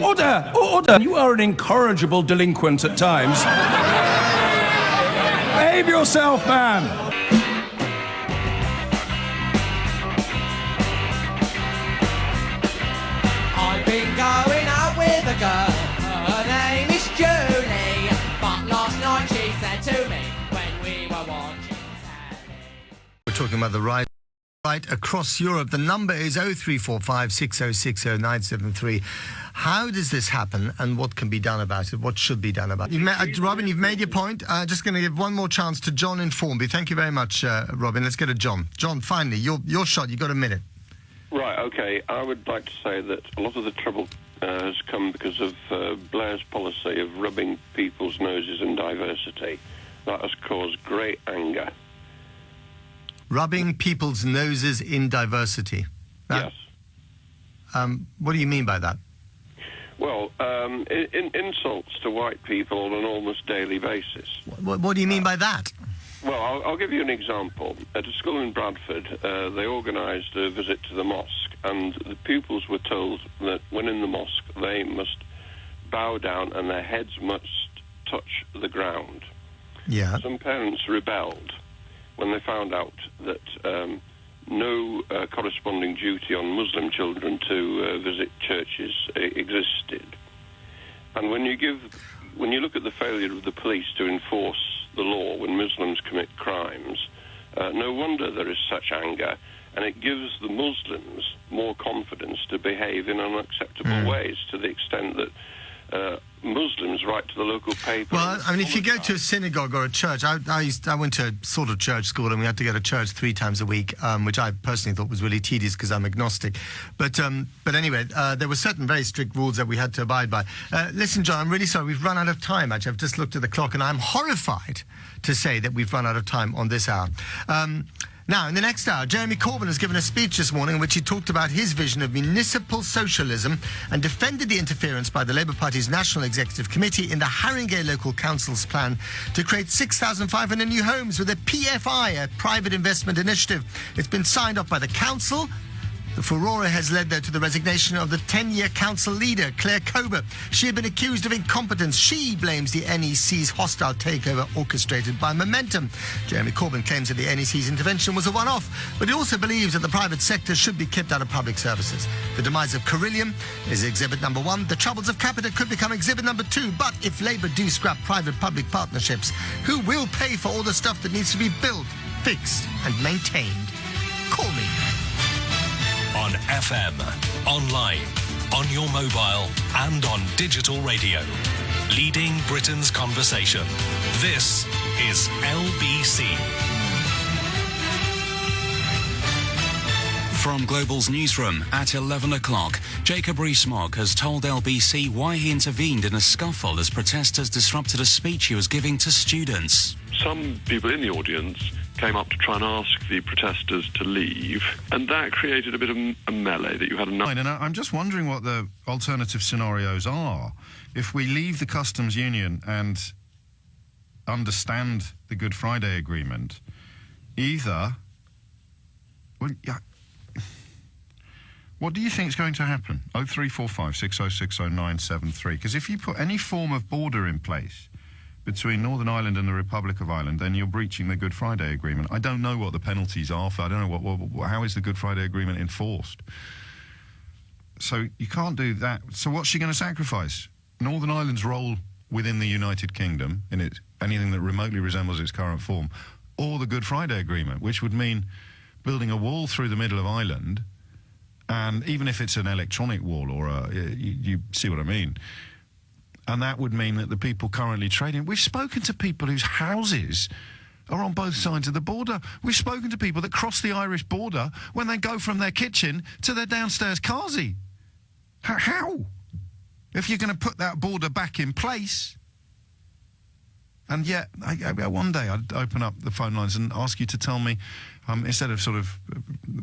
Order! Order! You are an incorrigible delinquent at times. Behave yourself, man! I've been going out with a girl, her name is Julie, but last night she said to me when we were watching telly. We're talking about the right across Europe. The number is 0345 6060 973. How does this happen and what can be done about it? What should be done about it? Robin, you've made your point. Just going to give one more chance to John in Formby. Thank you very much, Robin. Let's go to John. John, finally, your shot. You've got a minute. Right, okay. I would like to say that a lot of the trouble has come because of Blair's policy of rubbing people's noses in diversity. That has caused great anger. Rubbing people's noses in diversity? Yes. What do you mean by that? Well, insults to white people on an almost daily basis. What do you mean by that? Well, I'll give you an example. At a school in Bradford, they organised a visit to the mosque, and the pupils were told that when in the mosque, they must bow down and their heads must touch the ground. Yeah. Some parents rebelled when they found out that no corresponding duty on Muslim children to visit churches existed. And when you look at the failure of the police to enforce the law when Muslims commit crimes, no wonder there is such anger, and it gives the Muslims more confidence to behave in unacceptable ways, to the extent that Muslims write to the local paper. Well, I mean, if you go to a synagogue or a church, I went to a sort of church school, and we had to go to church 3 times a week, which I personally thought was really tedious because I'm agnostic. But anyway, there were certain very strict rules that we had to abide by. Listen, John, I'm really sorry. We've run out of time, actually. I've just looked at the clock, and I'm horrified to say that we've run out of time on this hour. Now, in the next hour, Jeremy Corbyn has given a speech this morning in which he talked about his vision of municipal socialism and defended the interference by the Labour Party's National Executive Committee in the Haringey Local Council's plan to create 6,500 new homes with a PFI, a private investment initiative. It's been signed off by the council. The furore has led, though, to the resignation of the 10-year council leader, Claire Cober. She had been accused of incompetence. She blames the NEC's hostile takeover orchestrated by Momentum. Jeremy Corbyn claims that the NEC's intervention was a one-off, but he also believes that the private sector should be kept out of public services. The demise of Carillion is exhibit number 1. The troubles of Capita could become exhibit number 2. But if Labour do scrap private-public partnerships, who will pay for all the stuff that needs to be built, fixed and maintained? Call me. On FM, online, on your mobile and on digital radio. Leading Britain's conversation. This is LBC. From Global's newsroom at 11 o'clock, Jacob Rees-Mogg has told LBC why he intervened in a scuffle as protesters disrupted a speech he was giving to students. Some people in the audience came up to try and ask the protesters to leave, and that created a bit of a melee that you had a... And I'm just wondering what the alternative scenarios are. If we leave the customs union and understand the Good Friday Agreement, either... Well, yeah, what do you think is going to happen? 0345 6060 973. Because if you put any form of border in place between Northern Ireland and the Republic of Ireland, then you're breaching the Good Friday Agreement. I don't know what the penalties are for. I don't know how is the Good Friday Agreement enforced. So you can't do that. So what's she going to sacrifice? Northern Ireland's role within the United Kingdom, in anything that remotely resembles its current form, or the Good Friday Agreement, which would mean building a wall through the middle of Ireland, and even if it's an electronic wall or you see what I mean. And that would mean that the people currently trading... We've spoken to people whose houses are on both sides of the border. We've spoken to people that cross the Irish border when they go from their kitchen to their downstairs carsey. How? If you're going to put that border back in place... And yet, one day I'd open up the phone lines and ask you to tell me, instead of sort of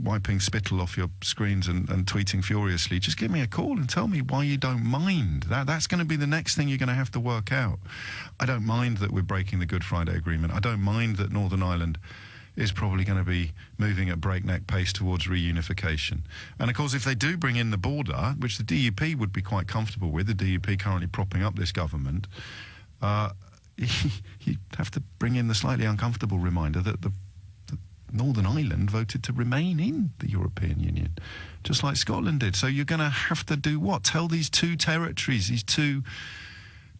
wiping spittle off your screens and tweeting furiously, just give me a call and tell me why you don't mind. That's going to be the next thing you're going to have to work out. I don't mind that we're breaking the Good Friday Agreement. I don't mind that Northern Ireland is probably going to be moving at breakneck pace towards reunification. And of course, if they do bring in the border, which the DUP would be quite comfortable with, the DUP currently propping up this government, you have to bring in the slightly uncomfortable reminder that the Northern Ireland voted to remain in the European Union, just like Scotland did. So you're going to have to do what? Tell these two territories, these two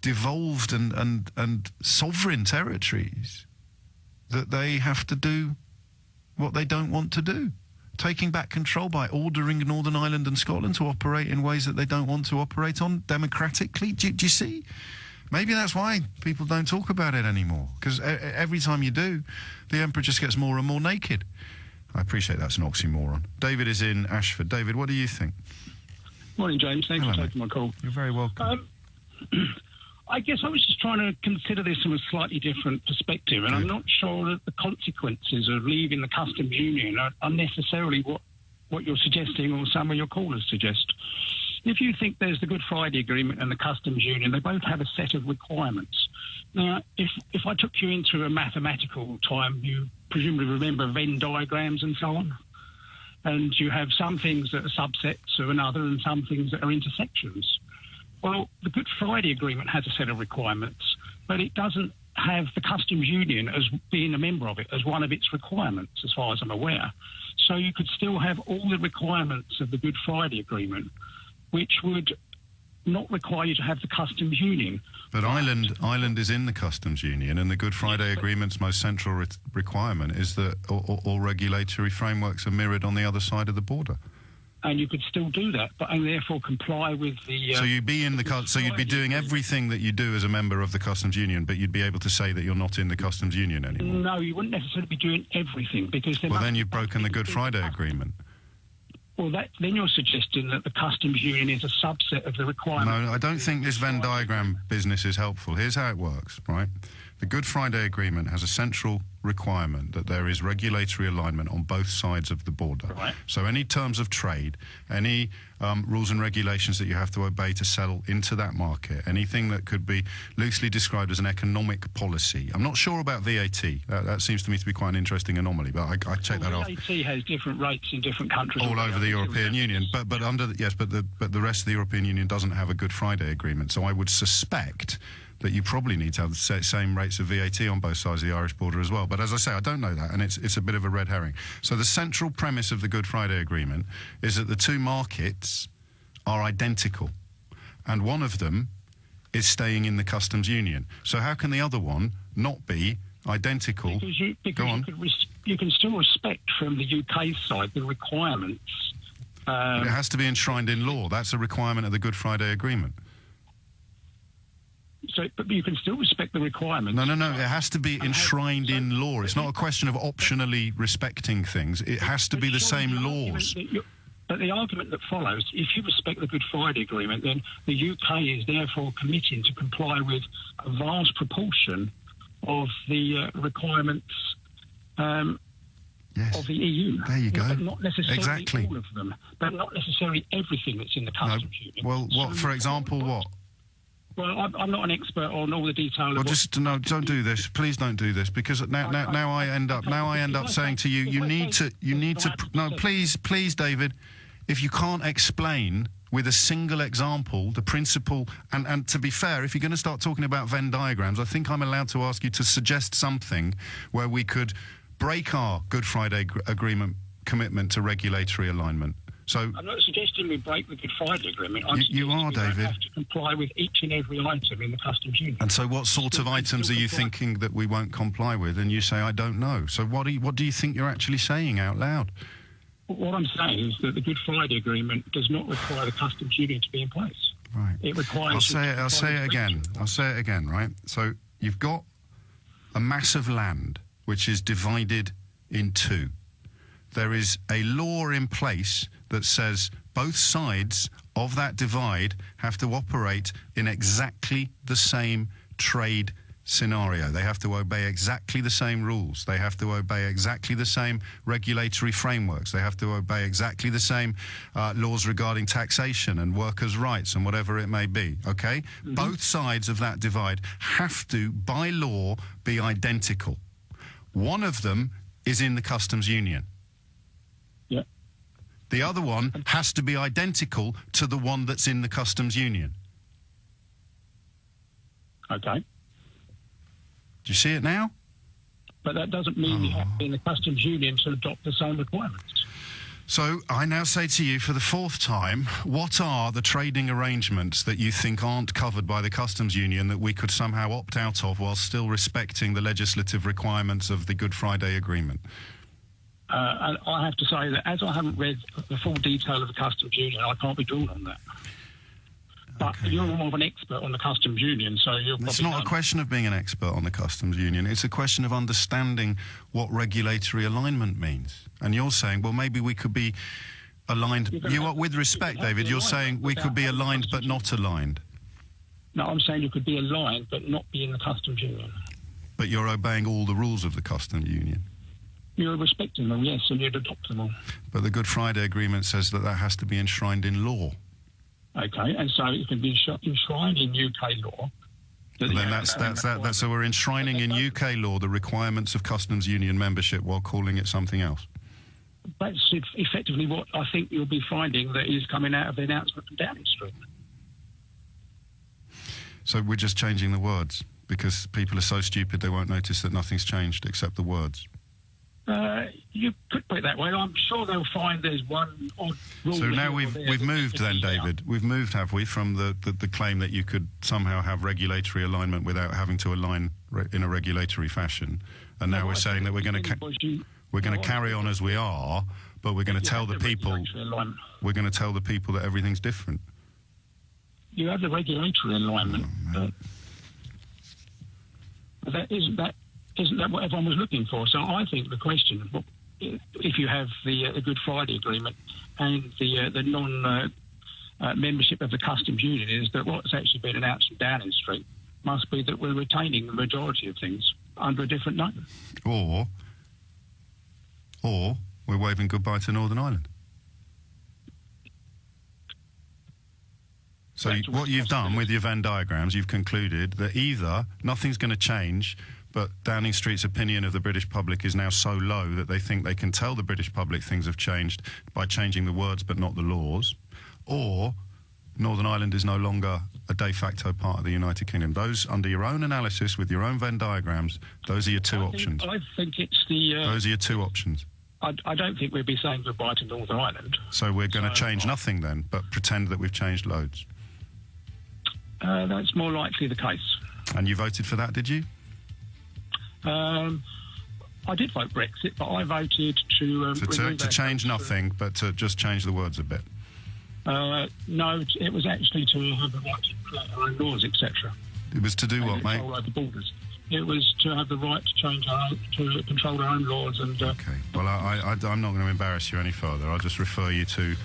devolved and sovereign territories, that they have to do what they don't want to do. Taking back control by ordering Northern Ireland and Scotland to operate in ways that they don't want to operate on democratically. Do you see? Maybe that's why people don't talk about it anymore, because every time you do, the emperor just gets more and more naked. I appreciate that's an oxymoron. David is in Ashford. David, what do you think? Morning, James. Thanks Hello, for taking my call. You're very welcome. I guess I was just trying to consider this from a slightly different perspective, and I'm not sure that the consequences of leaving the customs union are necessarily what you're suggesting or some of your callers suggest. If you think there's the Good Friday Agreement and the customs union, they both have a set of requirements. Now, if I took you into a mathematical time, you presumably remember Venn diagrams and so on, and you have some things that are subsets of another and some things that are intersections. Well, the Good Friday Agreement has a set of requirements, but it doesn't have the customs union as being a member of it as one of its requirements, as far as I'm aware. So you could still have all the requirements of the Good Friday Agreement, which would not require you to have the customs union. But Ireland is in the customs union, and the Good Friday Agreement's most central requirement is that all regulatory frameworks are mirrored on the other side of the border. And you could still do that, and therefore comply with the... so you'd be in the so you'd be doing everything that you do as a member of the customs union, but you'd be able to say that you're not in the customs union anymore. No, you wouldn't necessarily be doing everything, because... Well, then you've broken the Good Friday Agreement. Well, then you're suggesting that the customs union is a subset of the requirement. No, I don't think this Venn diagram business is helpful. Here's how it works, right? The Good Friday Agreement has a central requirement that there is regulatory alignment on both sides of the border. Right. So any terms of trade, any rules and regulations that you have to obey to sell into that market, anything that could be loosely described as an economic policy. I'm not sure about VAT. That seems to me to be quite an interesting anomaly, but I check that off. VAT has different rates in different countries. All over the European Union, but under the rest of the European Union doesn't have a Good Friday Agreement. So I would suspect that you probably need to have the same rates of VAT on both sides of the Irish border as well. But as I say, I don't know that, and it's a bit of a red herring. So the central premise of the Good Friday Agreement is that the two markets are identical, and one of them is staying in the customs union. So how can the other one not be identical? Because you can still respect from the UK side the requirements. But it has to be enshrined in law. That's a requirement of the Good Friday Agreement. But you can still respect the requirements. No. It has to be enshrined in law. It's not a question of optionally respecting things. It has to be the same laws. But the argument that follows, if you respect the Good Friday Agreement, then the UK is therefore committing to comply with a vast proportion of the requirements of the EU. There you go. But not necessarily exactly. all of them. But not necessarily everything that's in the customs union. Well, what, for example, what? Well, I'm not an expert on all the detail. Well, don't do this. Please don't do this, because now I end up saying to you, you need to. No, please, David, if you can't explain with a single example the principle, and to be fair, if you're going to start talking about Venn diagrams, I think I'm allowed to ask you to suggest something where we could break our Good Friday Agreement commitment to regulatory alignment. So I'm not suggesting we break the Good Friday Agreement. You are, David. We have to comply with each and every item in the customs union. And so what sort of items are you thinking that we won't comply with? And you say, I don't know. So what do you think you're actually saying out loud? What I'm saying is that the Good Friday Agreement does not require the customs union to be in place. Right. It requires... I'll say it again, right? So you've got a mass of land which is divided in two. There is a law in place that says both sides of that divide have to operate in exactly the same trade scenario. They have to obey exactly the same rules. They have to obey exactly the same regulatory frameworks. They have to obey exactly the same laws regarding taxation and workers' rights and whatever it may be, okay? Mm-hmm. Both sides of that divide have to, by law, be identical. One of them is in the customs union. Yeah. The other one has to be identical to the one that's in the customs union. Okay. Do you see it now? But that doesn't mean you have to be in the customs union to adopt the same requirements. So I now say to you for the fourth time, what are the trading arrangements that you think aren't covered by the customs union that we could somehow opt out of while still respecting the legislative requirements of the Good Friday Agreement? And I have to say that as I haven't read the full detail of the customs union, I can't be drawn on that. But you're more of an expert on the customs union, so you're probably... It's not a question of being an expert on the customs union. It's a question of understanding what regulatory alignment means. And you're saying, well, maybe we could be aligned... with respect, David, you're saying we could be aligned but not aligned. No, I'm saying you could be aligned but not be in the customs union. But you're obeying all the rules of the customs union. You're respecting them, yes, and you'd adopt them all. But the Good Friday Agreement says that has to be enshrined in law. Okay, and so it can be enshrined in UK law. Then that's so we're enshrining in UK law the requirements of customs union membership while calling it something else. That's effectively what I think you'll be finding that is coming out of the announcement from Downing Street. So we're just changing the words because people are so stupid they won't notice that nothing's changed except the words. You could put it that way. I'm sure they'll find there's one odd rule. So now we've moved then, David. We've moved, have we, from the claim that you could somehow have regulatory alignment without having to align in a regulatory fashion, and now we're saying that we're going to carry on as we are, but we're going to tell the people that everything's different. You have the regulatory alignment, but isn't that what everyone was looking for? So I think the question, if you have the Good Friday Agreement and the non-membership of the customs union, is that what's actually been announced from Downing Street must be that we're retaining the majority of things under a different name. Or we're waving goodbye to Northern Ireland. So what you've done with your Venn diagrams, you've concluded that either nothing's going to change, but Downing Street's opinion of the British public is now so low that they think they can tell the British public things have changed by changing the words but not the laws, or Northern Ireland is no longer a de facto part of the United Kingdom. Those, under your own analysis, with your own Venn diagrams, those are your two options. I think it's the... those are your two options. I don't think we'd be saying goodbye to Northern Ireland. So we're going to change nothing then, but pretend that we've changed loads. That's more likely the case. And you voted for that, did you? I did vote Brexit, but I voted to change nothing, but to just change the words a bit. No, it was actually to have the right to create our own laws, etc. It was to do what, mate? Control over borders. It was to have the right to change to control our own laws and. Okay. Well, I'm not going to embarrass you any further. I'll just refer you to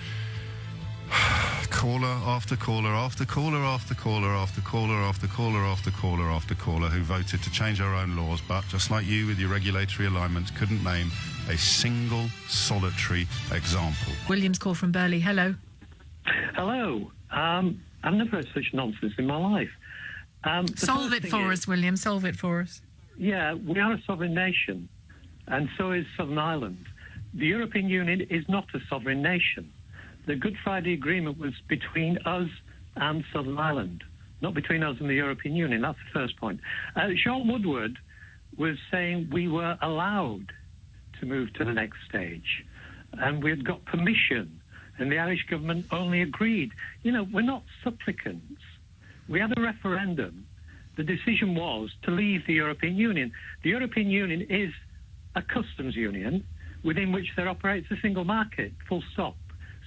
caller after caller after caller after caller after caller after caller after caller after caller who voted to change our own laws, but just like you with your regulatory alignments, couldn't name a single solitary example. William's call from Burley. Hello. Hello. I've never heard such nonsense in my life. Solve it for us, William. Solve it for us. Yeah, we are a sovereign nation, and so is Southern Ireland. The European Union is not a sovereign nation. The Good Friday Agreement was between us and Southern Ireland, not between us and the European Union. That's the first point. Sean Woodward was saying we were allowed to move to the next stage, and we had got permission, and the Irish government only agreed. You know, we're not supplicants. We had a referendum. The decision was to leave the European Union. The European Union is a customs union within which there operates a single market, full stop.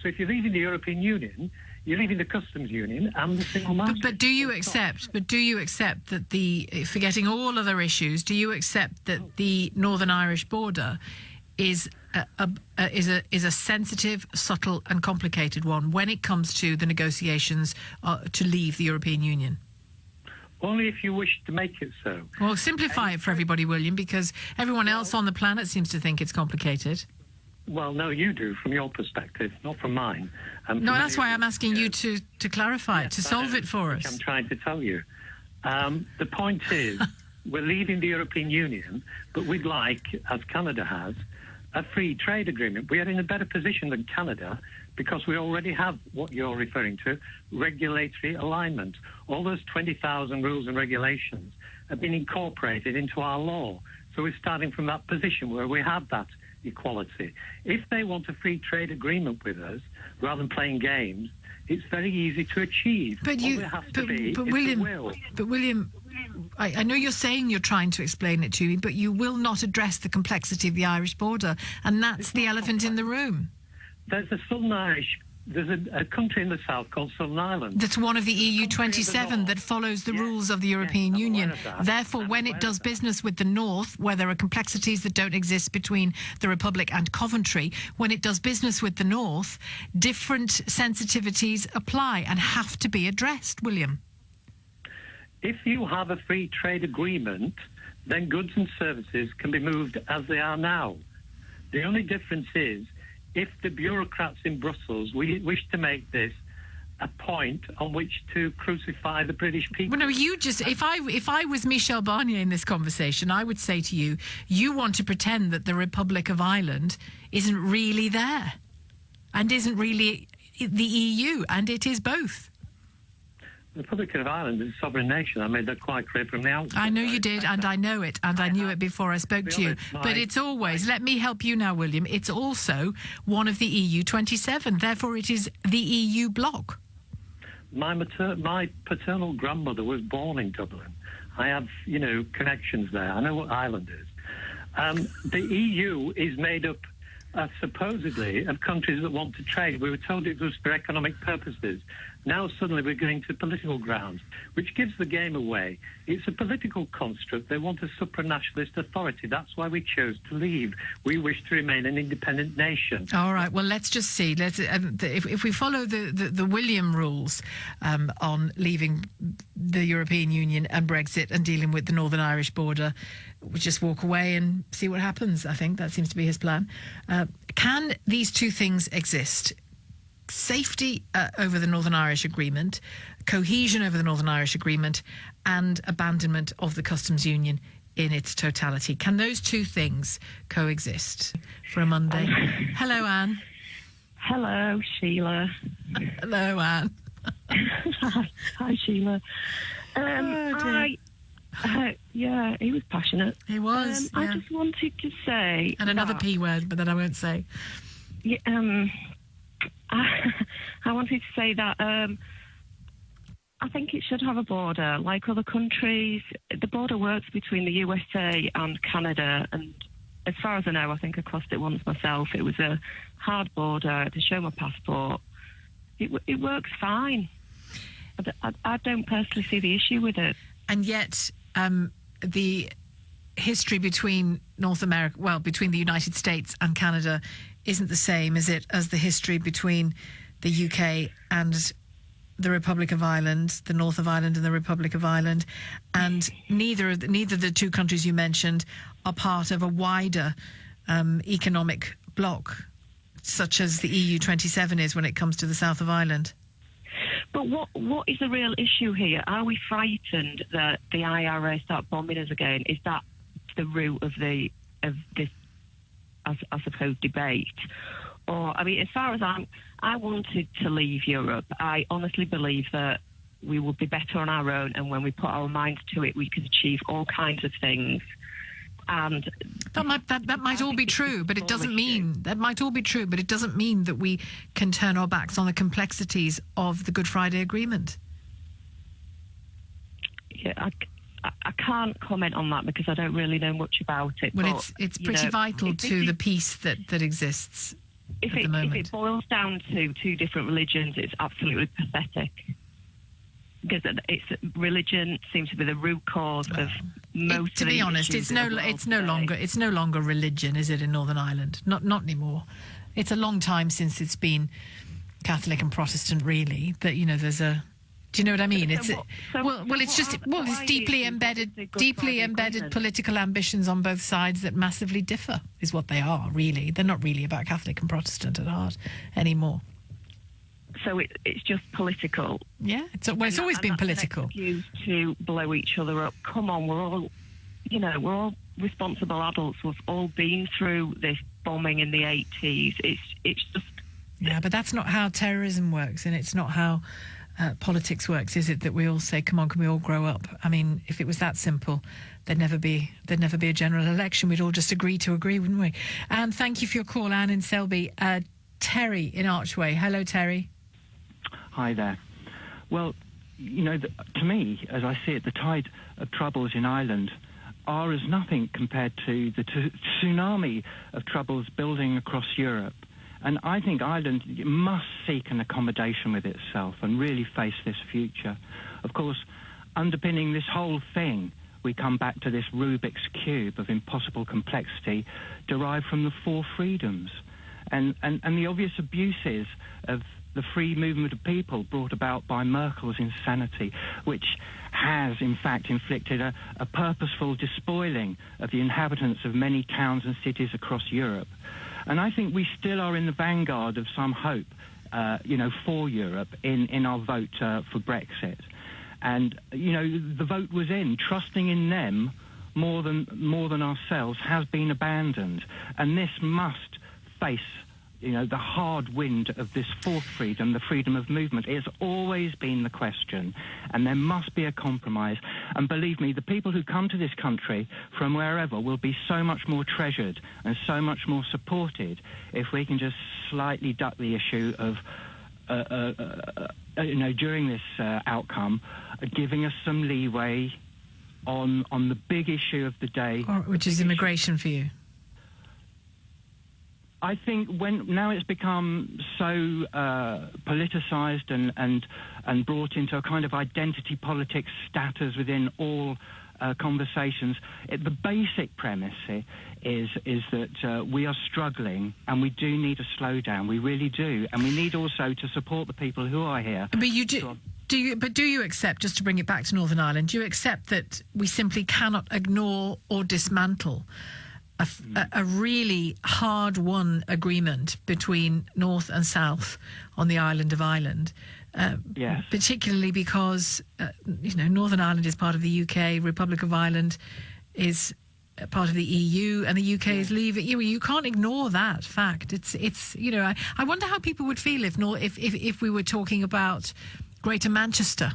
So if you're leaving the European Union, you're leaving the customs union and the single market. But do you accept that forgetting all other issues, do you accept that the Northern Irish border is a sensitive, subtle and complicated one when it comes to the negotiations to leave the European Union? Only if you wish to make it so. Well, simplify it for everybody, William, because everyone else on the planet seems to think it's complicated. Well, no, you do, from your perspective, not from mine. No, that's why I'm asking you to clarify it, to solve it for us. I'm trying to tell you. The point is, we're leaving the European Union, but we'd like, as Canada has, a free trade agreement. We are in a better position than Canada because we already have what you're referring to, regulatory alignment. All those 20,000 rules and regulations have been incorporated into our law. So we're starting from that position where we have that equality. If they want a free trade agreement with us, rather than playing games, it's very easy to achieve. But William, I know you're saying you're trying to explain it to me, but you will not address the complexity of the Irish border, and that's the elephant in the room. There's a country in the south called Southern Ireland. That's one of the EU 27 that follows the rules of the European Union. Therefore, when it does business with the north, where there are complexities that don't exist between the Republic and Coventry, when it does business with the north, different sensitivities apply and have to be addressed, William. If you have a free trade agreement, then goods and services can be moved as they are now. The only difference is if the bureaucrats in Brussels wish to make this a point on which to crucify the British people. Well, no, you just, if I was Michel Barnier in this conversation, I would say to you, you want to pretend that the Republic of Ireland isn't really there and isn't really the EU, and it is both. The Republic of Ireland is a sovereign nation. I made that quite clear from the outset. I know you did, and I know it, and I knew it before I spoke to you. But it's always, let me help you now, William, it's also one of the EU 27. Therefore, it is the EU bloc. My paternal grandmother was born in Dublin. I have, connections there. I know what Ireland is. The EU is made up, supposedly, of countries that want to trade. We were told it was for economic purposes. Now suddenly we're going to political grounds, which gives the game away. It's a political construct. They want a supranationalist authority. That's why we chose to leave. We wish to remain an independent nation. All right, well, let's just see. If we follow the William rules on leaving the European Union and Brexit and dealing with the Northern Irish border, we just walk away and see what happens. I think that seems to be his plan. Can these two things exist? Safety over the Northern Irish Agreement, cohesion over the Northern Irish Agreement, and abandonment of the customs union in its totality. Can those two things coexist for a Monday? Hello, Anne. Hello, Sheila. Hello, Anne. Hi, Sheila. Yeah, he was passionate. He was. I just wanted to say, and another P word, but that I won't say. Yeah, I wanted to say that I think it should have a border. Like other countries, the border works between the USA and Canada, and as far as I know, I think I crossed it once myself. It was a hard border. I had to show my passport. It works fine. I don't personally see the issue with it. And yet, the history between between the United States and Canada isn't the same, is it, as the history between the UK and the Republic of Ireland, the North of Ireland and the Republic of Ireland, and neither of the two countries you mentioned are part of a wider economic bloc, such as the EU 27 is when it comes to the south of Ireland. But what is the real issue here? Are we frightened that the IRA start bombing us again? Is that the root of this, I suppose, debate? Or, I mean, as far as I wanted to leave Europe. I honestly believe that we would be better on our own, and when we put our minds to it, we can achieve all kinds of things. And that might all be true, but it doesn't mean that we can turn our backs on the complexities of the Good Friday Agreement. Yeah, I can't comment on that because I don't really know much about it. Well, but, it's pretty vital to the peace that exists at the moment. If it boils down to two different religions, it's absolutely pathetic. Because religion seems to be the root cause of most. To be honest, it's no longer religion, is it, in Northern Ireland? Not anymore. It's a long time since it's been Catholic and Protestant, really. That there's a. Do you know what I mean? It's deeply embedded political ambitions on both sides that massively differ, is what they are. Really, they're not really about Catholic and Protestant at heart anymore. So it's just political. Yeah, it's always been political. Used to blow each other up. Come on, we're all you know, we're all responsible adults. We've all been through this bombing in the 80s. It's just... Yeah, but that's not how terrorism works, and it's not how politics works, is it? That we all say, "Come on, can we all grow up?" I mean, if it was that simple, there'd never be a general election. We'd all just agree to agree, wouldn't we? And thank you for your call, Anne in Selby. Terry in Archway. Hello, Terry. Hi there. Well, you know, to me, as I see it, the tide of troubles in Ireland are as nothing compared to the tsunami of troubles building across Europe. And I think Ireland must seek an accommodation with itself and really face this future. Of course, underpinning this whole thing, we come back to this Rubik's Cube of impossible complexity derived from the four freedoms and the obvious abuses of the free movement of people brought about by Merkel's insanity, which has, in fact, inflicted a purposeful despoiling of the inhabitants of many towns and cities across Europe. And I think we still are in the vanguard of some hope, for Europe in our vote for Brexit. And, you know, the vote was in. Trusting in them more than ourselves has been abandoned. And this must face, you know, the hard wind of this fourth freedom, the freedom of movement. It's always been the question, and there must be a compromise. And believe me, the people who come to this country from wherever will be so much more treasured and so much more supported if we can just slightly duck the issue of, during this outcome, giving us some leeway on the big issue of the day. Which is immigration for you? I think now it's become so politicised and brought into a kind of identity politics status within all conversations. The basic premise is that we are struggling and we do need a slowdown. We really do, and we need also to support the people who are here. But you do. Do you accept, just to bring it back to Northern Ireland, do you accept that we simply cannot ignore or dismantle a really hard-won agreement between North and South on the island of Ireland? Yes. Particularly because, Northern Ireland is part of the UK, Republic of Ireland is part of the EU, and the UK is leaving. You can't ignore that fact. It's I wonder how people would feel if we were talking about Greater Manchester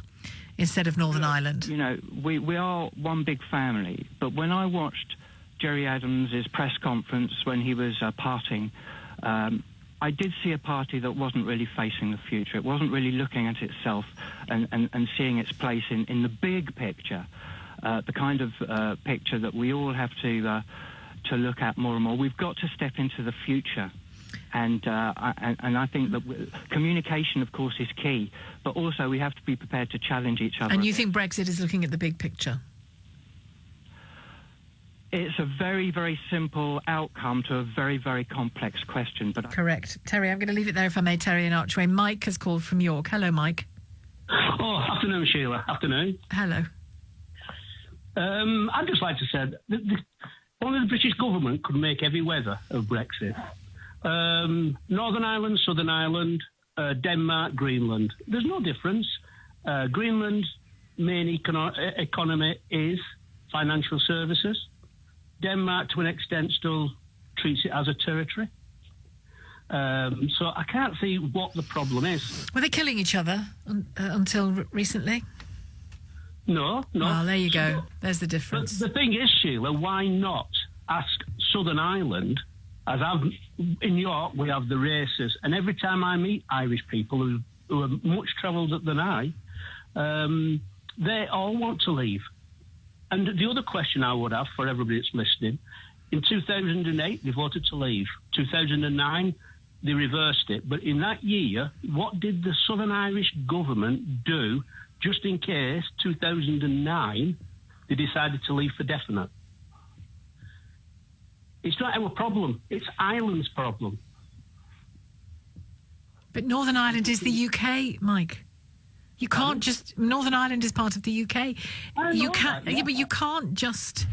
instead of Northern Ireland. You know, we are one big family, but when I watched Gerry Adams' press conference when he was parting, I did see a party that wasn't really facing the future. It wasn't really looking at itself and seeing its place in the big picture, the kind of picture that we all have to look at more and more. We've got to step into the future. And I think that communication, of course, is key, but also we have to be prepared to challenge each other. And you think Brexit is looking at the big picture? It's a very, very simple outcome to a very, very complex question. But correct. Terry, I'm going to leave it there if I may, Terry in Archway. Mike has called from York. Hello, Mike. Oh, afternoon, Sheila. Afternoon. Hello. I'd just like to say that only the British government could make heavy weather of Brexit. Northern Ireland, Southern Ireland, Denmark, Greenland. There's no difference. Greenland's main economy is financial services. Denmark, to an extent, still treats it as a territory. So I can't see what the problem is. Were they killing each other until recently? No. Oh, there you go. There's the difference. But the thing is, Sheila, why not ask Southern Ireland, in York, we have the races, and every time I meet Irish people who are much travelled than I, they all want to leave. And the other question I would have for everybody that's listening, in 2008, they voted to leave. 2009, they reversed it. But in that year, what did the Southern Irish government do just in case 2009 they decided to leave for definite? It's not our problem. It's Ireland's problem. But Northern Ireland is the UK, Mike. You can't just... Northern Ireland is part of the UK. You can't... Yeah, but you can't just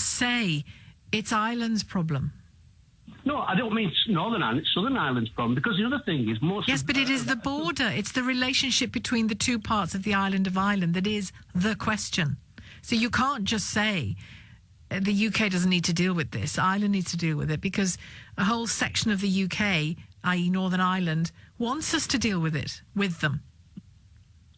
say it's Ireland's problem. No, I don't mean Northern Ireland, it's Southern Ireland's problem, because the other thing is most... Yes, but it is the border. It's the relationship between the two parts of the island of Ireland that is the question. So you can't just say the UK doesn't need to deal with this. Ireland needs to deal with it because a whole section of the UK, i.e. Northern Ireland, wants us to deal with it, with them.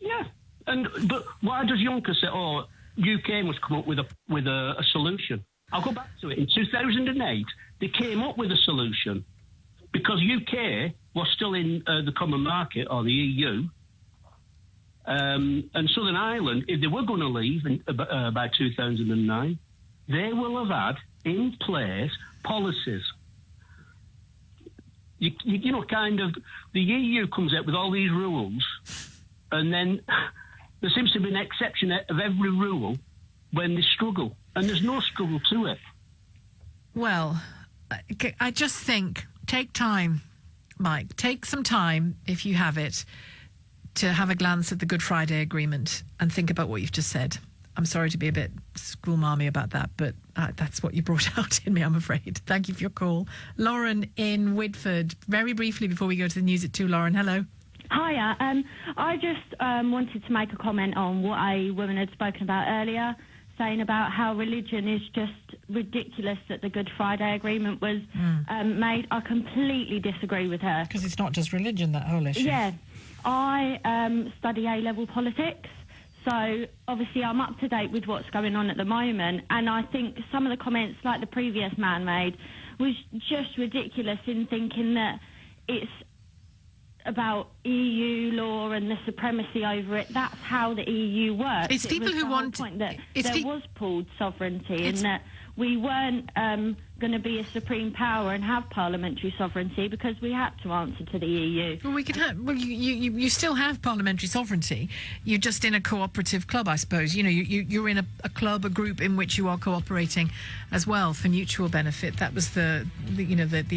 Yeah, but why does Juncker say, UK must come up with a solution? I'll go back to it. In 2008, they came up with a solution because UK was still in the common market or the EU, and Southern Ireland, if they were going to leave by 2009, they will have had in place policies. You know, kind of, the EU comes out with all these rules, and then there seems to be an exception of every rule when they struggle, and there's no struggle to it. Well, I just think, take time, Mike, take some time, if you have it, to have a glance at the Good Friday Agreement and think about what you've just said. I'm sorry to be a bit schoolmarmy about that, but that's what you brought out in me, I'm afraid. Thank you for your call. Lauren in Whitford, very briefly before we go to the news at 2. Lauren, hello. Hiya. I just wanted to make a comment on what a woman had spoken about earlier, saying about how religion is just ridiculous that the Good Friday Agreement was made. I completely disagree with her. Because it's not just religion, that whole issue. Yeah. I study A-level politics. So, obviously, I'm up to date with what's going on at the moment, and I think some of the comments, like the previous man made, was just ridiculous in thinking that it's about EU law and the supremacy over it. That's how the EU works. It's people who want... point that there was pooled sovereignty and that we weren't going to be a supreme power and have parliamentary sovereignty because we had to answer to the EU. Well, we could have... Well, you still have parliamentary sovereignty. You're just in a cooperative club, I suppose. You know, you're in a club, a group in which you are cooperating as well for mutual benefit. That was the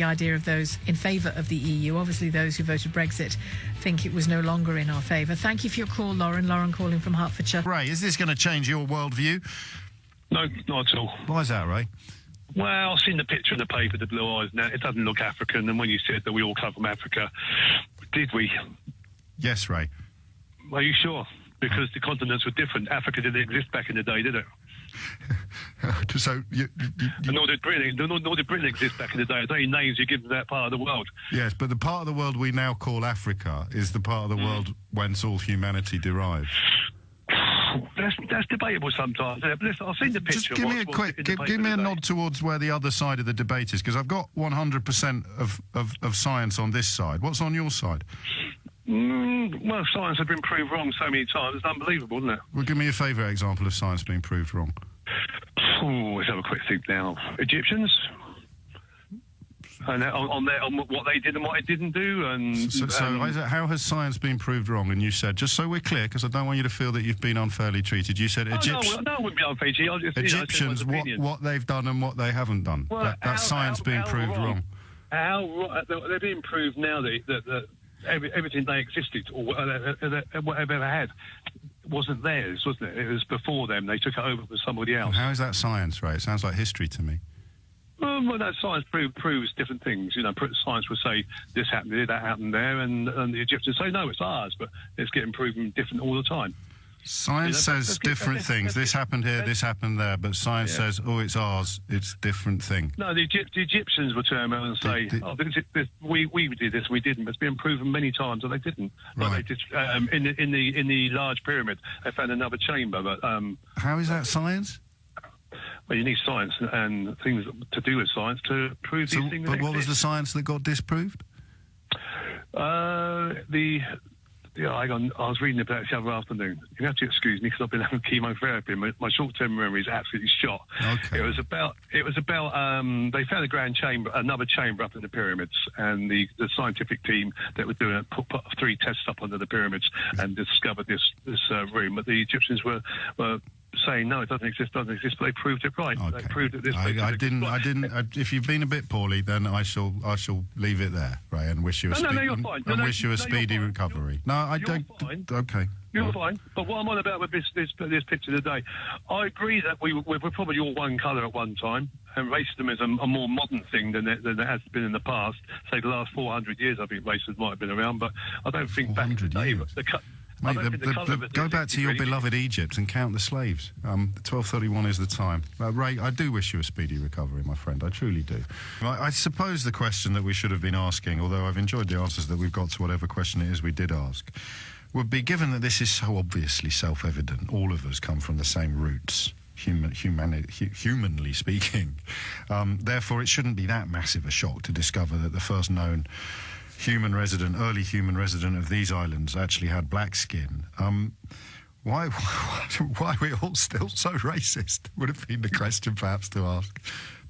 idea of those in favour of the EU. Obviously, those who voted Brexit think it was no longer in our favour. Thank you for your call, Lauren. Lauren calling from Hertfordshire. Ray, is this going to change your worldview? No, not at all. Why is that, Ray? Well, I've seen the picture in the paper, the blue eyes. Now, it doesn't look African. And when you said that we all come from Africa, did we? Yes, Ray. Are you sure? Because the continents were different. Africa didn't exist back in the day, did it? So nor did Britain exist back in the day. It's only names you give to that part of the world. Yes, but the part of the world we now call Africa is the part of the world whence all humanity derives. That's debatable sometimes. Listen, I've seen the picture. Just give me a quick, give me a nod towards where the other side of the debate is, because I've got 100% of science on this side. What's on your side? Well, science has been proved wrong so many times. It's unbelievable, isn't it? Well, give me a favourite example of science being proved wrong. Let's have a quick think now. Egyptians. And on what they did and what it didn't do. And so Isaac, how has science been proved wrong? And you said, just so we're clear, because I don't want you to feel that you've been unfairly treated, you said Egyptians, no, I wouldn't be unfairly treated. Egyptians, what they've done and what they haven't done. Well, that's science being proved wrong. They're being proved now that everything they existed or whatever they had wasn't theirs, wasn't it? It was before them. They took it over from somebody else. How is that science, Ray? It sounds like history to me. Well, that science proves different things. You know, science would say this happened here, that happened there, and the Egyptians say, no, it's ours, but it's getting proven different all the time. Science says different things. This happened here, this happened there, but science says, oh, it's ours, it's a different thing. No, the Egyptians would turn around and say, we did this, we didn't. It's been proven many times that they didn't. Right. Like they did, in the large pyramid, they found another chamber. But how is that science? Well, you need science and things to do with science to prove these things. But what was the science that got disproved? I was reading about it the other afternoon. You have to excuse me because I've been having chemotherapy. My short-term memory is absolutely shot. Okay. It was about. They found a grand chamber, another chamber up in the pyramids, and the scientific team that were doing it put 3 tests up under the pyramids and discovered this room. But the Egyptians were saying no, it doesn't exist, but they proved it right. Okay. They proved it this I didn't. If you've been a bit poorly, then I shall leave it there, right? And wish you a speedy recovery. No, I don't. Fine. Okay. You're fine. But what I'm on about with this picture today, I agree that we're probably all one colour at one time, and racism is a more modern thing than it has been in the past. Say the last 400 years, I think racism might have been around, but I don't think back in the day. Mate, don't think the colour of it go is back to your really- beloved Egypt and count the slaves. 12:31 is the time. Ray, I do wish you a speedy recovery, my friend. I truly do. I suppose the question that we should have been asking, although I've enjoyed the answers that we've got to whatever question it is we did ask, would be, given that this is so obviously self-evident, all of us come from the same roots, humanly speaking. Therefore, it shouldn't be that massive a shock to discover that the first known early human resident of these islands actually had black skin. Why are we all still so racist? Would have been the question perhaps to ask.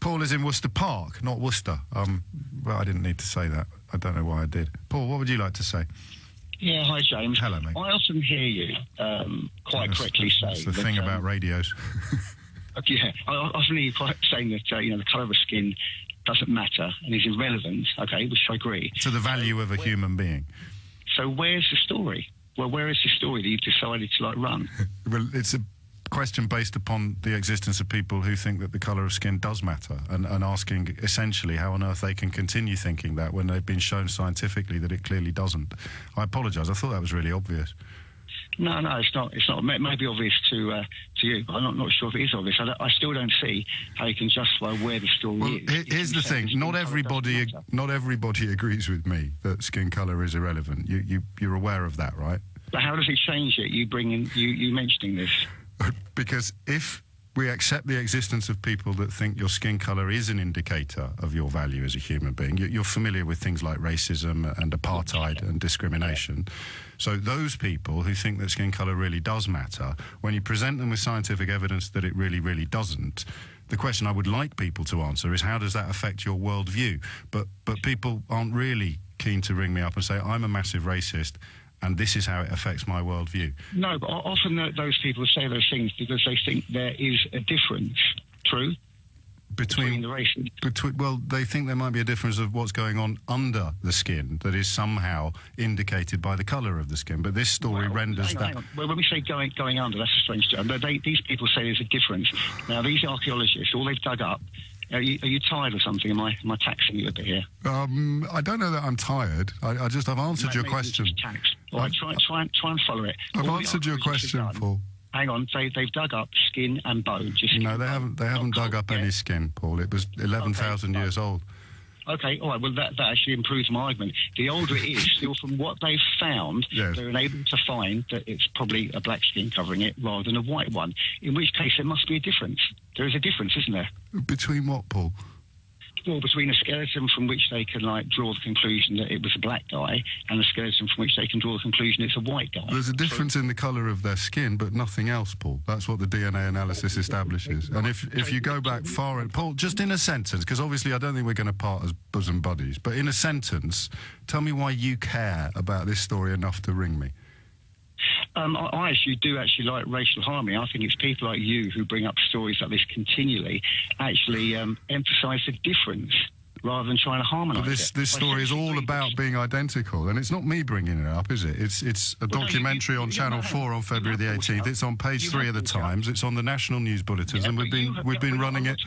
Paul is in Worcester Park, not Worcester. Well, I didn't need to say that. I don't know why I did. Paul, what would you like to say? Yeah, hi James. Hello, mate. I often hear you quite correctly say That's the that, thing about radios. Yeah, I often hear you quite saying that the colour of skin doesn't matter and is irrelevant. Okay, which I agree. To the value of a human being. So where's the story? Well, where is the story that you've decided to run? Well, it's a question based upon the existence of people who think that the colour of skin does matter, and asking essentially how on earth they can continue thinking that when they've been shown scientifically that it clearly doesn't. I apologise. I thought that was really obvious. No, it's not. It's not. It may be obvious to you, but I'm not sure if it is obvious. I still don't see how you can justify where the story is. Here's the thing: not everybody agrees with me that skin colour is irrelevant. You're aware of that, right? But how does it change it? You mentioning this? Because if we accept the existence of people that think your skin colour is an indicator of your value as a human being, you're familiar with things like racism and apartheid and discrimination. So those people who think that skin colour really does matter, when you present them with scientific evidence that it really, really doesn't, the question I would like people to answer is, how does that affect your worldview? But people aren't really keen to ring me up and say, I'm a massive racist, and this is how it affects my worldview. No, but often those people say those things because they think there is a difference. True? Between the races. Well, they think there might be a difference of what's going on under the skin that is somehow indicated by the colour of the skin. But this story renders that. Hang on. Well, when we say going under, that's a strange term. These people say there's a difference. Now, these archaeologists, all they've dug up. Are you tired or something? Am I taxing you a bit here? I don't know that I'm tired. I've answered your question. All right, try and follow it. I've answered your question, Paul. Hang on, they've dug up skin and bone. No, they haven't dug up any skin, Paul. It was 11,000 years old. Okay, all right, well, that actually improves my argument. The older it is, still from what they've found, yes, they're able to find that it's probably a black skin covering it rather than a white one, in which case there must be a difference. There is a difference, isn't there? Between what, Paul? Well, between a skeleton from which they can draw the conclusion that it was a black guy and a skeleton from which they can draw the conclusion it's a white guy. There's a difference in the colour of their skin, but nothing else, Paul. That's what the DNA analysis establishes. And if you go back far, Paul, just in a sentence, because obviously I don't think we're going to part as bosom buddies, but in a sentence, tell me why you care about this story enough to ring me. I actually do like racial harmony. I think it's people like you who bring up stories like this continually actually emphasise the difference rather than trying to harmonise it. This story is all about being identical, and it's not me bringing it up, is it? It's a documentary on Channel 4 on February the 18th. It's on page 3 of the Times. It's on the national news bulletins, and we've been running it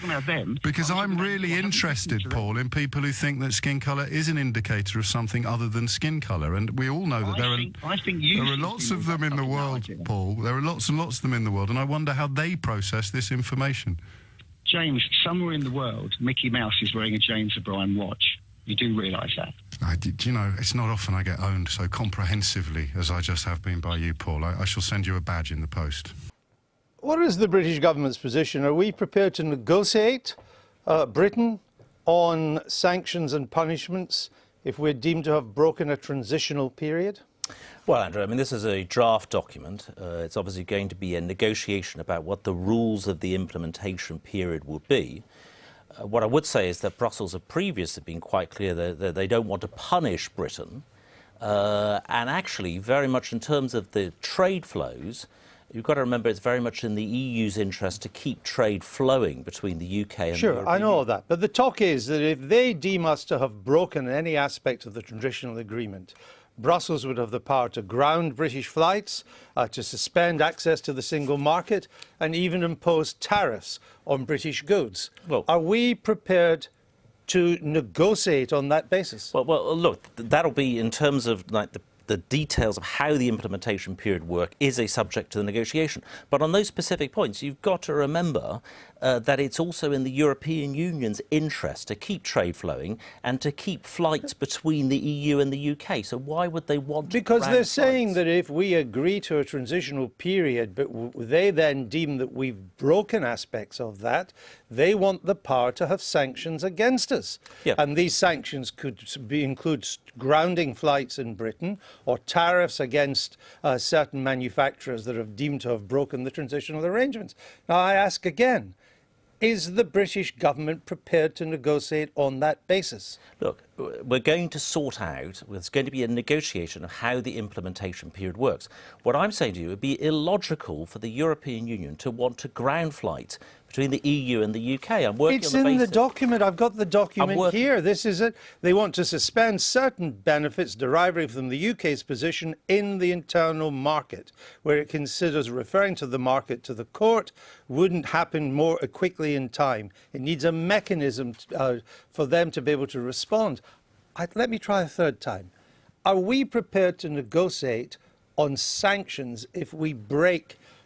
because I'm really interested, Paul, in people who think that skin colour is an indicator of something other than skin colour, and we all know that there are lots of them in the world, Paul. There are lots and lots of them in the world, and I wonder how they process this information. James, somewhere in the world, Mickey Mouse is wearing a James O'Brien watch. You do realise that? You know, it's not often I get owned so comprehensively as I just have been by you, Paul. I shall send you a badge in the post. What is the British government's position? Are we prepared to negotiate Britain on sanctions and punishments if we're deemed to have broken a transitional period? Well, Andrew, I mean, this is a draft document. It's obviously going to be a negotiation about what the rules of the implementation period will be. What I would say is that Brussels have previously been quite clear that they don't want to punish Britain. And actually, very much in terms of the trade flows, you've got to remember it's very much in the EU's interest to keep trade flowing between the UK and the European Union. I know that. But the talk is that if they deem us to have broken any aspect of the transitional agreement, Brussels would have the power to ground British flights, to suspend access to the single market, and even impose tariffs on British goods. Well, are we prepared to negotiate on that basis? Well, look, that'll be in terms of like the the details of how the implementation period work is a subject to the negotiation. But on those specific points, you've got to remember that it's also in the European Union's interest to keep trade flowing and to keep flights between the EU and the UK. So why would they want to Because they're saying flights? that if we agree to a transitional period, but they then deem that we've broken aspects of that, they want the power to have sanctions against us. Yep. And these sanctions could include grounding flights in Britain or tariffs against certain manufacturers that have deemed to have broken the transitional arrangements. Now, I ask again, is the British government prepared to negotiate on that basis? Look, we're going to sort out, there's going to be a negotiation of how the implementation period works. What I'm saying to you, it would be illogical for the European Union to want to ground flight between the EU and the UK. I'm working It's on the in the basis. document. I've got the document here. This is it. They want to suspend certain benefits deriving from the UK's position in the internal market, where it considers referring to the market to the court wouldn't happen more quickly in time. It needs a mechanism for them to be able to respond. Let me try a third time. Are we prepared to negotiate on sanctions if we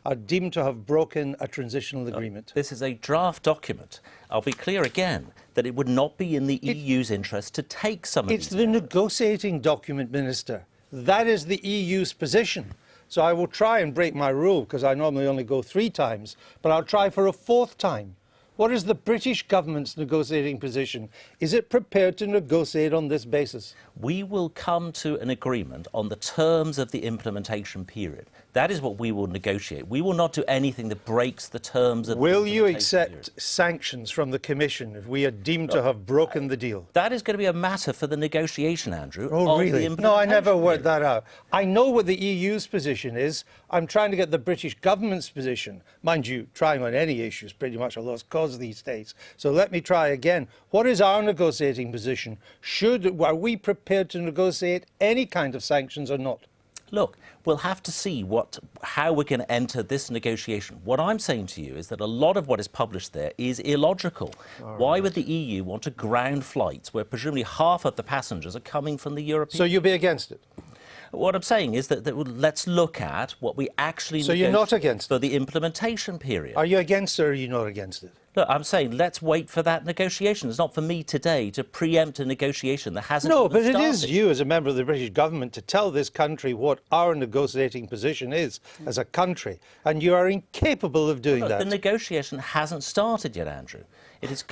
are deemed to have broken a transitional agreement? This is a draft document. I'll be clear again that it would not be in the EU's interest to take some of these. It's the negotiating document, Minister. That is the EU's position. So I will try and break my rule, because I normally only go 3 times, but I'll try for a 4th time. What is the British government's negotiating position? Is it prepared to negotiate on this basis? We will come to an agreement on the terms of the implementation period. That is what we will negotiate. We will not do anything that breaks the terms of the Will you implementation accept period. sanctions from the Commission if we are deemed to have broken the deal? That is going to be a matter for the negotiation, Andrew. Oh, of the really? No, I never implementation worked that out. I know what the EU's position is. I'm trying to get the British government's position. Mind you, trying on any issue is pretty much a lost cause these days. So let me try again. What is our negotiating position? Are we prepared to negotiate any kind of sanctions or not? Look, we'll have to see how we're going to enter this negotiation. What I'm saying to you is that a lot of what is published there is illogical. Why would the EU want to ground flights where presumably half of the passengers are coming from the European? So you'll be against it? What I'm saying is that let's look at what we actually So you're not against for the implementation period. Are you against it or are you not against it? Look, I'm saying let's wait for that negotiation. It's not for me today to preempt a negotiation that hasn't No, even but it started. is you as a member of the British government to tell this country what our negotiating position is as a country, and you are incapable of doing Look, that. the negotiation hasn't started yet, Andrew. It is.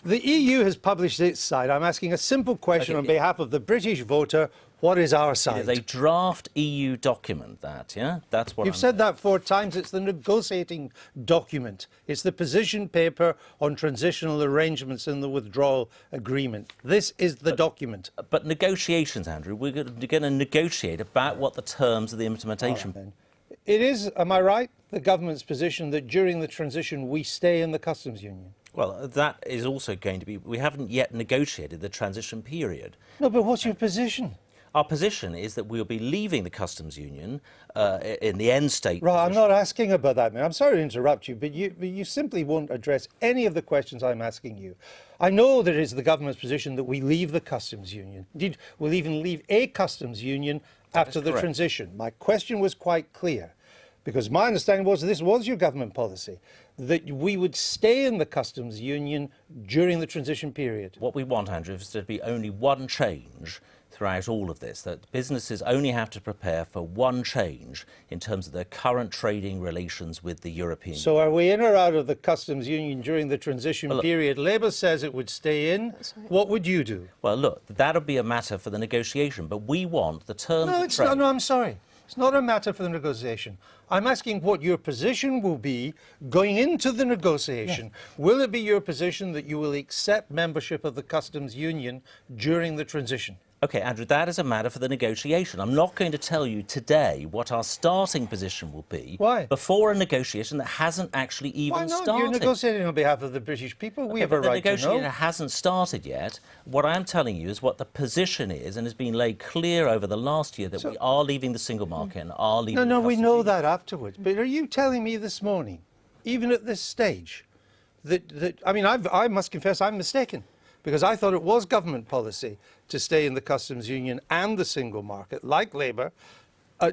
The EU has published its side. I'm asking a simple question on behalf of the British voter. What is our side? It is a draft EU document, that's what You've I'm said that 4 times. It's the negotiating document. It's the position paper on transitional arrangements in the withdrawal agreement. This is the document. But negotiations, Andrew, we're going to negotiate about what the terms of the implementation. It is, am I right, the government's position that during the transition we stay in the customs union? Well, that is also going to be. We haven't yet negotiated the transition period. No, but what's your position? Our position is that we'll be leaving the customs union in the end state. Right, I'm not asking about that, man. I'm sorry to interrupt you, but you simply won't address any of the questions I'm asking you. I know that it is the government's position that we leave the customs union. Indeed, we'll even leave a customs union after the transition. My question was quite clear, because my understanding was this was your government policy, that we would stay in the customs union during the transition period. What we want, Andrew, is to be only one change throughout all of this, that businesses only have to prepare for one change in terms of their current trading relations with the European Union. So are we in or out of the customs union during the transition period? Labour says it would stay in. What would you do? Well, look, that'll be a matter for the negotiation, but we want the terms of trade. No, I'm sorry. It's not a matter for the negotiation. I'm asking what your position will be going into the negotiation. Yes. Will it be your position that you will accept membership of the customs union during the transition? OK, Andrew, that is a matter for the negotiation. I'm not going to tell you today what our starting position will be. Why? Before a negotiation that hasn't actually even started. Why not? You're negotiating on behalf of the British people. We have a right to know. The negotiation hasn't started yet. What I'm telling you is what the position is, and has been laid clear over the last year, that we are leaving the single market and are leaving No, we know that afterwards. But are you telling me this morning, even at this stage, that I mean, I must confess I'm mistaken. because I thought it was government policy to stay in the customs union and the single market, like Labour,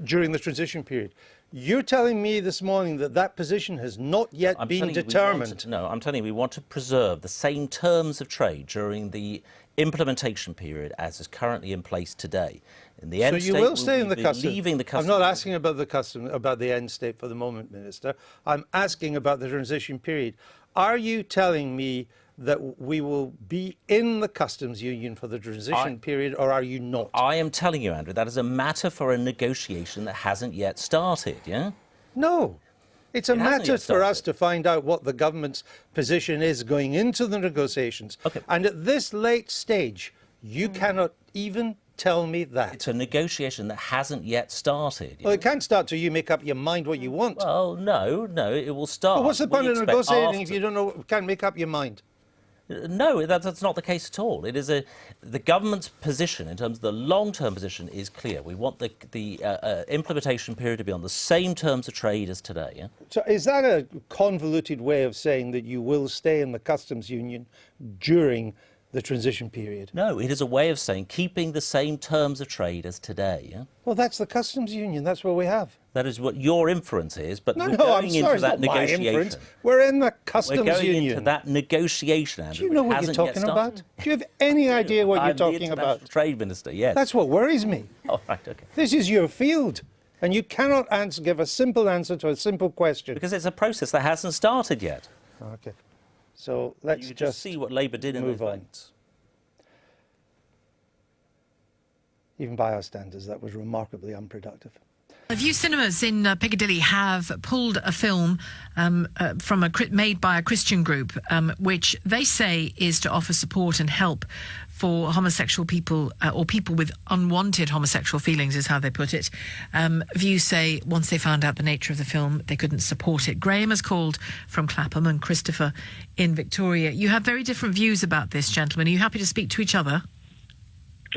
during the transition period. You're telling me this morning that that position has not yet been determined. I'm telling you we want to preserve the same terms of trade during the implementation period as is currently in place today. In the end so you state, will stay in the customs. Leaving the customs. I'm not asking about the end state for the moment, Minister. I'm asking about the transition period. Are you telling me that we will be in the customs union for the transition period, or are you not? I am telling you, Andrew, that is a matter for a negotiation that hasn't yet started, yeah? No. It's a matter for us to find out what the government's position is going into the negotiations. Okay. And at this late stage, you cannot even tell me that. It's a negotiation that hasn't yet started. Well, it can't start till you make up your mind what you want. Well, no, it will start. Well, what's the point of negotiating if you can't make up your mind? No, that's not the case at all. It is the government's position in terms of the long-term position is clear. We want the implementation period to be on the same terms of trade as today. Yeah? So is that a convoluted way of saying that you will stay in the customs union during the transition period? No, it is a way of saying keeping the same terms of trade as today. Yeah? Well, that's the customs union. That's what we have. That is what your inference is, but we're I'm going sorry, into that negotiation. My inference. We're in the customs union. We're going into that negotiation, Andrew. Do you know what you're talking about? Do you have any idea what you're talking about? I'm the Trade Minister, yes. That's what worries me. Oh, right, okay. This is your field, and you cannot give a simple answer to a simple question. Because it's a process that hasn't started yet. Okay. So let's just see what Labour did in those votes. Even by our standards, that was remarkably unproductive. A few cinemas in Piccadilly have pulled a film made by a Christian group, which they say is to offer support and help for homosexual people or people with unwanted homosexual feelings, is how they put it. Views say once they found out the nature of the film, they couldn't support it. Graham has called from Clapham and Christopher in Victoria. You have very different views about this, gentlemen. Are you happy to speak to each other?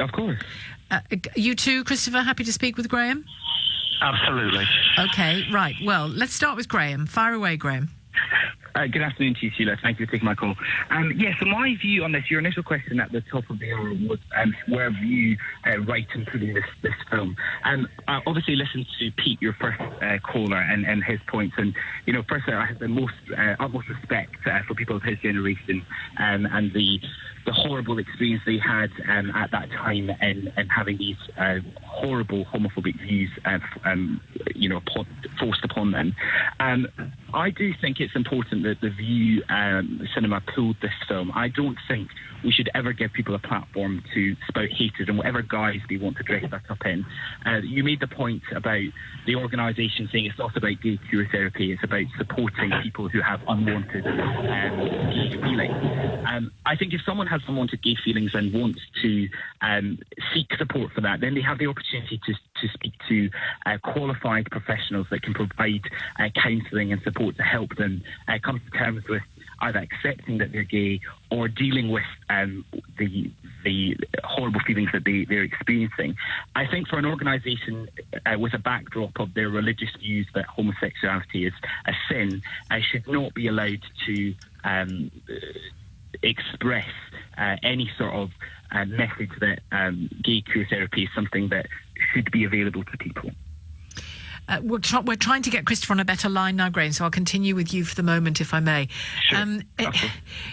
Of course. You too, Christopher, happy to speak with Graham? Absolutely. OK, right. Well, let's start with Graham. Fire away, Graham. Good afternoon to you, Sheila. Thank you for taking my call. So my view on this, your initial question at the top of the hour was where you right in putting this film. I obviously listened to Pete, your first caller, and his points. And, firstly, I have the most utmost respect for people of his generation and the horrible experience they had at that time and having these horrible homophobic views forced upon them. I do think it's important that the View cinema pulled this film. I don't think we should ever give people a platform to spout hatred in whatever guise they want to dress that up in. You made the point about the organisation saying it's not about gay queer therapy, it's about supporting people who have unwanted gay feelings. I think if someone has unwanted gay feelings and wants to seek support for that, then they have the opportunity to speak to qualified professionals that can provide counselling and support to help them come to terms with either accepting that they're gay or dealing with the horrible feelings that they're experiencing. I think for an organisation with a backdrop of their religious views that homosexuality is a sin, should not be allowed to express any sort of message that gay queer therapy is something that should be available to people. We're trying to get Christopher on a better line now, Graham, so I'll continue with you for the moment, if I may. Sure.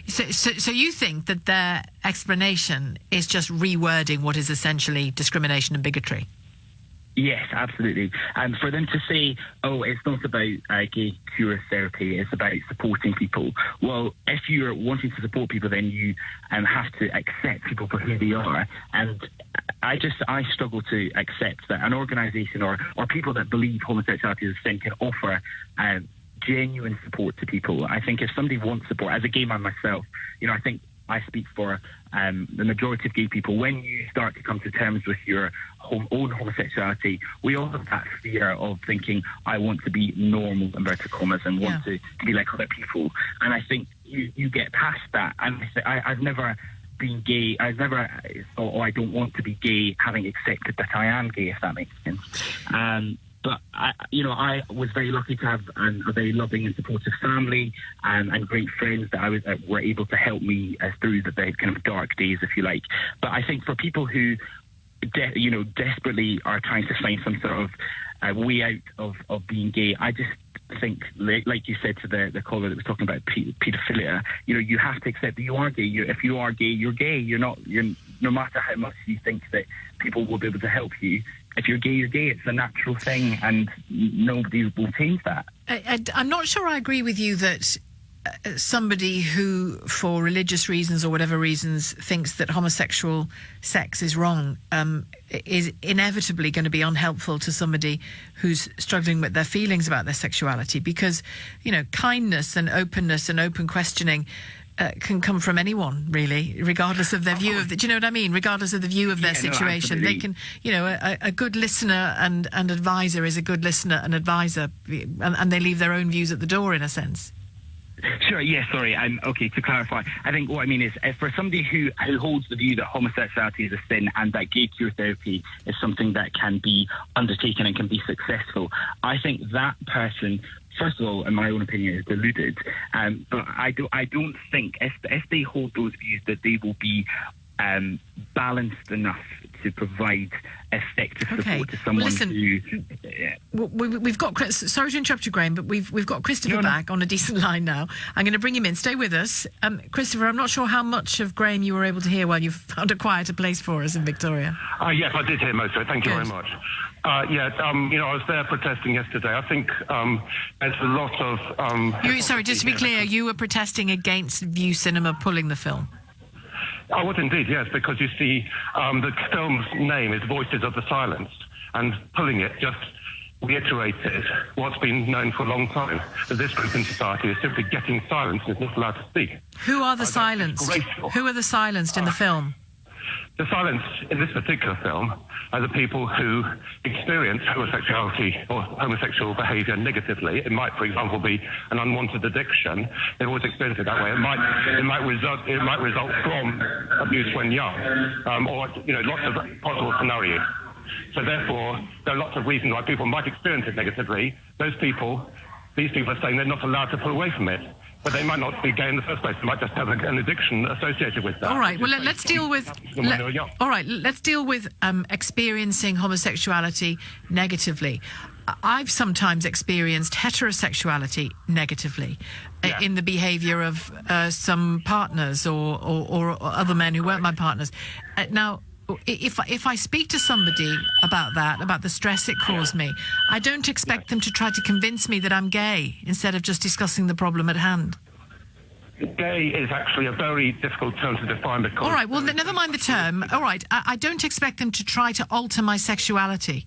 So you think that their explanation is just rewording what is essentially discrimination and bigotry? Yes, absolutely. And for them to say, oh, it's not about gay queer therapy, it's about supporting people. Well, if you're wanting to support people, then you have to accept people for who they are. And I struggle to accept that an organisation or people that believe homosexuality is a sin can offer genuine support to people. I think if somebody wants support, as a gay man myself, I think I speak for the majority of gay people. When you start to come to terms with your own homosexuality, we all have that fear of thinking, I want to be normal, inverted commas, and want to be like other people. And I think you get past that. And I've never been gay. I've never thought, I don't want to be gay, having accepted that I am gay, if that makes sense. But I was very lucky to have a very loving and supportive family and great friends that were able to help me through the kind of dark days, if you like. But I think for people who desperately are trying to find some sort of way out of being gay, I just think, like you said to the caller that was talking about paedophilia, you have to accept that you are gay. If you are gay, you're gay. No matter how much you think that people will be able to help you, if you're gay, you're gay. It's a natural thing, and nobody will change that. I'm not sure I agree with you that somebody who, for religious reasons or whatever reasons, thinks that homosexual sex is wrong is inevitably going to be unhelpful to somebody who's struggling with their feelings about their sexuality, because, kindness and openness and open questioning can come from anyone, really, regardless of their view of the, do you know what I mean? Regardless of the view of their situation. They can, a good listener and advisor is a good listener and advisor, and they leave their own views at the door, in a sense. Sure, yes, sorry. Okay, to clarify, I think what I mean is for somebody who holds the view that homosexuality is a sin and that gay queer therapy is something that can be undertaken and can be successful, I think that person, first of all, in my own opinion, is deluded. But I don't think if they hold those views that they will be balanced enough to provide effective support to someone who... We've got... Sorry to interrupt you, Graham, but we've got Christopher back on a decent line now. I'm going to bring him in. Stay with us. Christopher, I'm not sure how much of Graham you were able to hear while you found a quieter place for us in Victoria. Yes, I did hear most of it. Thank you very much. I was there protesting yesterday. I think there's a lot of... Sorry, just to be clear, you were protesting against View Cinema pulling the film? I was indeed, yes, because you see, the film's name is Voices of the Silenced, and pulling it just reiterated what's been known for a long time, that this group in society is simply getting silenced and is not allowed to speak. Who are the silenced? Who are the silenced in the film? The silenced in this particular film are the people who experience homosexuality or homosexual behaviour negatively. It might, for example, be an unwanted addiction. They've always experienced it that way. It might result from abuse when young, or lots of possible scenarios. So therefore, there are lots of reasons why people might experience it negatively. These people are saying they're not allowed to pull away from it. But they might not be gay in the first place. They might just have an addiction associated with that. All right. Well, let's deal with. Let's deal with experiencing homosexuality negatively. I've sometimes experienced heterosexuality negatively in the behaviour of some partners or other men who weren't my partners. Now, if I speak to somebody about that, about the stress it caused me, I don't expect them to try to convince me that I'm gay instead of just discussing the problem at hand. Gay is actually a very difficult term to define because... All right, well, never mind the term. All right, I don't expect them to try to alter my sexuality.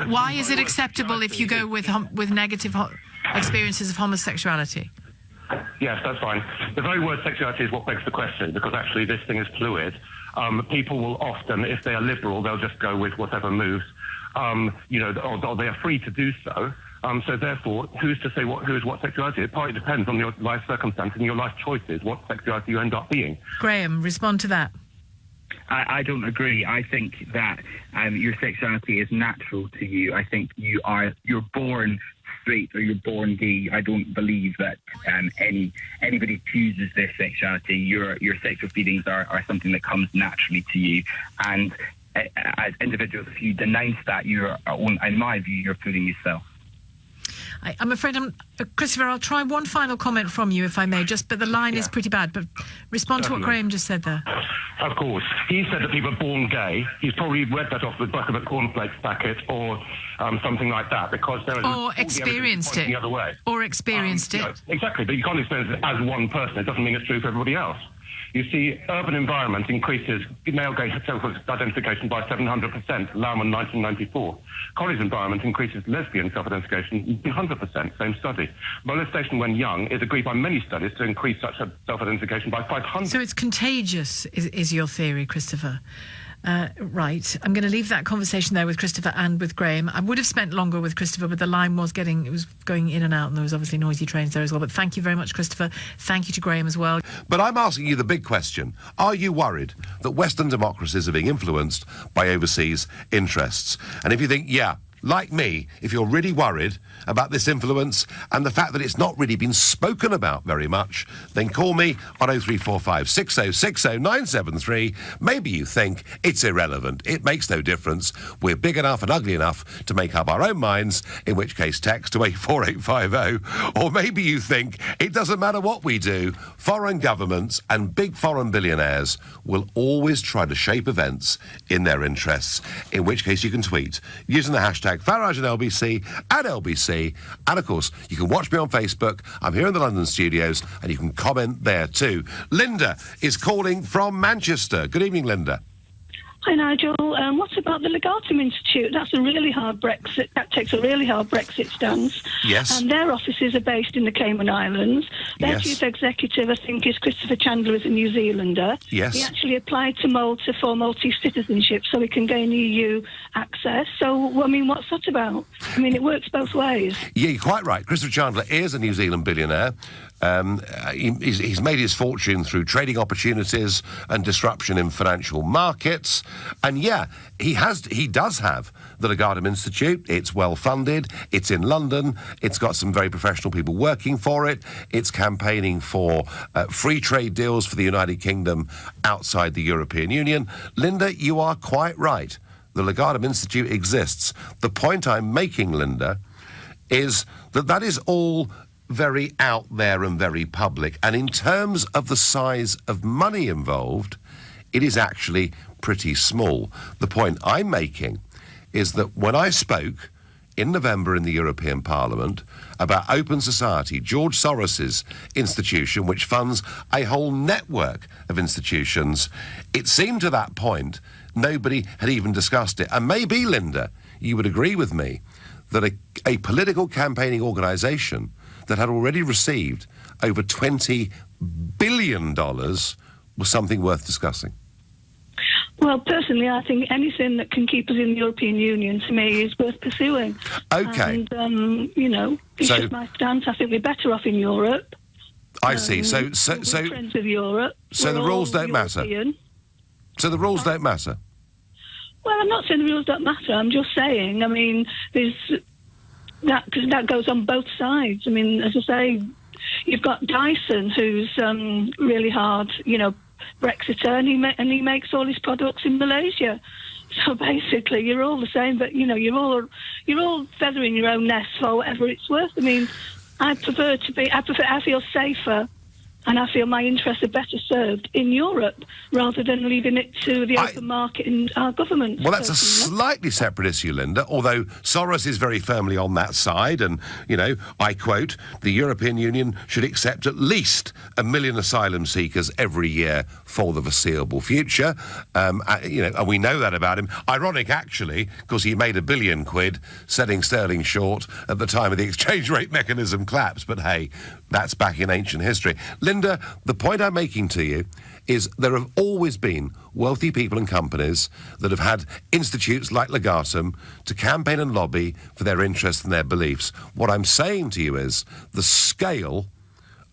Why is it acceptable if you go with negative experiences of homosexuality? Yes, that's fine. The very word sexuality is what begs the question, because actually this thing is fluid. People will often, if they are liberal, they'll just go with whatever moves, or they are free to do so. So therefore, who's to say who is what sexuality? It partly depends on your life circumstances and your life choices, what sexuality you end up being. Graham, respond to that. I don't agree. I think that your sexuality is natural to you. I think you're born straight or you're born gay. I don't believe that anybody chooses their sexuality. Your sexual feelings are something that comes naturally to you. And as individuals, if you denounce that, in my view, you're fooling yourself. I'm afraid Christopher, I'll try one final comment from you, if I may, but the line is pretty bad. But respond to what Graham just said there. Of course. He said that people are born gay. He's probably read that off the back of a cornflakes packet or something like that, because there is... Or experienced it. The other way. Or experienced it. Exactly, but you can't experience it as one person. It doesn't mean it's true for everybody else. You see, urban environment increases male gay self-identification by 700%, Laumann 1994. College environment increases lesbian self-identification 100%, same study. Molestation when young is agreed by many studies to increase such self-identification by 500%. So it's contagious, is your theory, Christopher? Right. I'm going to leave that conversation there with Christopher and with Graham. I would have spent longer with Christopher, but the line was going in and out, and there was obviously noisy trains there as well. But thank you very much, Christopher. Thank you to Graham as well. But I'm asking you the big question. Are you worried that Western democracies are being influenced by overseas interests? And if you think, yeah, like me, if you're really worried about this influence and the fact that it's not really been spoken about very much, then call me on 0345 6060 973. Maybe you think it's irrelevant. It makes no difference. We're big enough and ugly enough to make up our own minds, in which case text to 84850. Or maybe you think it doesn't matter what we do. Foreign governments and big foreign billionaires will always try to shape events in their interests, in which case you can tweet using the hashtag Farage and LBC at LBC. And of course, you can watch me on Facebook. I'm here in the London studios, and you can comment there too. Linda is calling from Manchester. Good evening, Linda. Hi, Nigel. What about the Legatum Institute? That takes a really hard Brexit stance. Yes. And their offices are based in the Cayman Islands. Their chief executive, I think, is Christopher Chandler, is a New Zealander. Yes. He actually applied to Malta for Maltese citizenship so he can gain EU access. So, I mean, what's that about? I mean, it works both ways. Yeah, you're quite right. Christopher Chandler is a New Zealand billionaire. He's made his fortune through trading opportunities and disruption in financial markets. And yeah, he does have the Legatum Institute. It's well funded. It's in London. It's got some very professional people working for it. It's campaigning for free trade deals for the United Kingdom outside the European Union. Linda, you are quite right. The Legatum Institute exists. The point I'm making, Linda, is that is all very out there and very public. And in terms of the size of money involved, it is actually pretty small. The point I'm making is that when I spoke in November in the European Parliament about Open Society, George Soros's institution, which funds a whole network of institutions, it seemed to that point nobody had even discussed it. And maybe, Linda, you would agree with me that a political campaigning organisation that had already received over $20 billion was something worth discussing. Well, personally, I think anything that can keep us in the European Union, to me, is worth pursuing. Okay. And, it's just my stance. I think we're better off in Europe. I see. So we're friends with Europe. So the rules don't matter? So the rules don't matter? Well, I'm not saying the rules don't matter. I'm just saying, I mean, that goes on both sides. I mean, as I say, you've got Dyson, who's really hard, Brexiter, and he makes all his products in Malaysia. So basically, you're all the same, but you're all feathering your own nest for whatever it's worth. I mean, I feel safer, and I feel my interests are better served in Europe rather than leaving it to the open market and our government. Well, that's a slightly separate issue, Linda, although Soros is very firmly on that side. And, I quote, the European Union should accept at least 1 million asylum seekers every year for the foreseeable future. And we know that about him. Ironic, actually, because he made £1 billion selling sterling short at the time of the exchange rate mechanism collapse. But hey, that's back in ancient history. Linda, the point I'm making to you is there have always been wealthy people and companies that have had institutes like Legatum to campaign and lobby for their interests and their beliefs. What I'm saying to you is the scale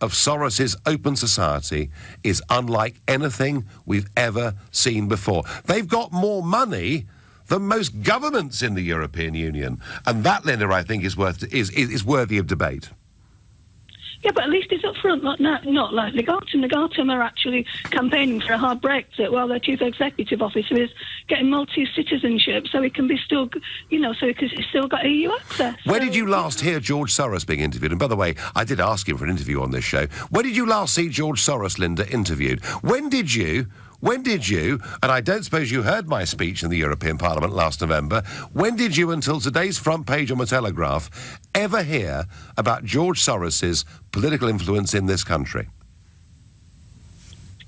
of Soros's Open Society is unlike anything we've ever seen before. They've got more money than most governments in the European Union. And that, Linda, I think is worthy of debate. Yeah, but at least it's up front, not like Legatum. Legatum are actually campaigning for a hard Brexit while their chief executive officer is getting Maltese citizenship so it can be still, so it's still got EU access. Where did you last hear George Soros being interviewed? And by the way, I did ask him for an interview on this show. Where did you last see George Soros, Linda, interviewed? When did you, and I don't suppose you heard my speech in the European Parliament last November, when did you, until today's front page on the Telegraph, ever hear about George Soros's political influence in this country?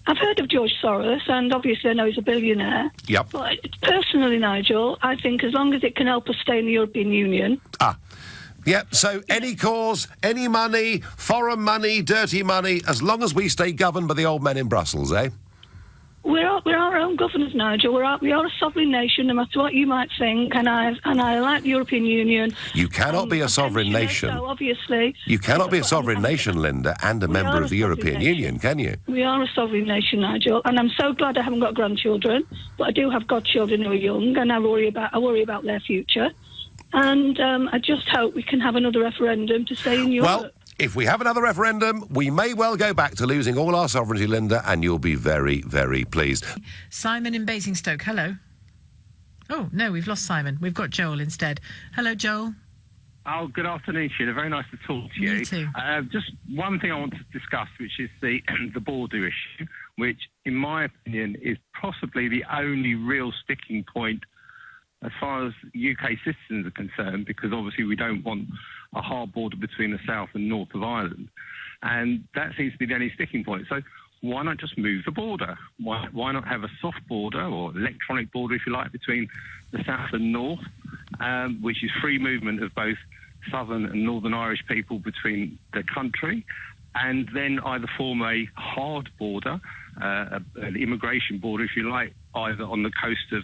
I've heard of George Soros, and obviously I know he's a billionaire. Yep. But personally, Nigel, I think as long as it can help us stay in the European Union... Yep, so any cause, any money, foreign money, dirty money, as long as we stay governed by the old men in Brussels, eh? We're our own governors, Nigel. We are a sovereign nation, no matter what you might think. And I like the European Union. You cannot be a sovereign nation. So obviously, you cannot be a sovereign nation, Linda, and a member of the European Union, can you? We are a sovereign nation, Nigel, and I'm so glad I haven't got grandchildren, but I do have godchildren who are young, and I worry about their future. And I just hope we can have another referendum to stay in Europe. Well, if we have another referendum, we may well go back to losing all our sovereignty, Linda, and you'll be very, very pleased. Simon in Basingstoke, hello. Oh, no, we've lost Simon. We've got Joel instead. Hello, Joel. Oh, good afternoon, Sheila. Very nice to talk to you. Me too. Just one thing I want to discuss, which is the border issue, which, in my opinion, is possibly the only real sticking point as far as UK citizens are concerned, because obviously we don't want a hard border between the south and north of Ireland. And that seems to be the only sticking point. So why not just move the border? Why not have a soft border, or electronic border, if you like, between the south and north, which is free movement of both southern and northern Irish people between the country, and then either form a hard border, an immigration border, if you like, either on the coast of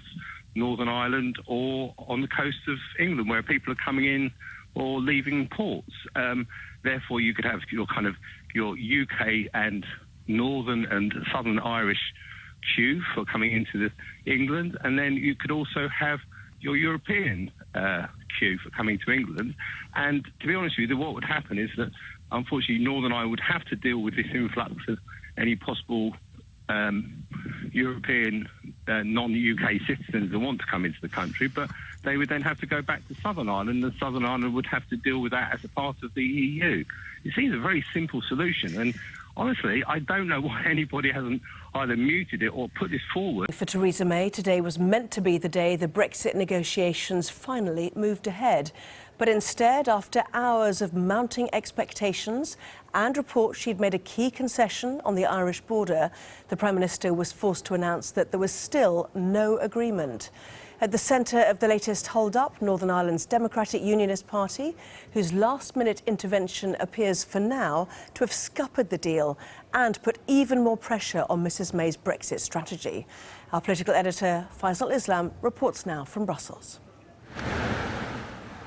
Northern Ireland or on the coast of England, where people are coming in or leaving ports. Therefore, you could have your UK and Northern and Southern Irish queue for coming into England, and then you could also have your European queue for coming to England. And to be honest with you, what would happen is that, unfortunately, Northern Ireland would have to deal with this influx of any possible European non-UK citizens that want to come into the country, but they would then have to go back to Southern Ireland, and Southern Ireland would have to deal with that as a part of the EU. It seems a very simple solution, and honestly, I don't know why anybody hasn't either muted it or put this forward. For Theresa May, today was meant to be the day the Brexit negotiations finally moved ahead. But instead, after hours of mounting expectations and reports she'd made a key concession on the Irish border, the Prime Minister was forced to announce that there was still no agreement. At the centre of the latest hold-up, Northern Ireland's Democratic Unionist Party, whose last-minute intervention appears for now to have scuppered the deal and put even more pressure on Mrs May's Brexit strategy. Our political editor, Faisal Islam, reports now from Brussels.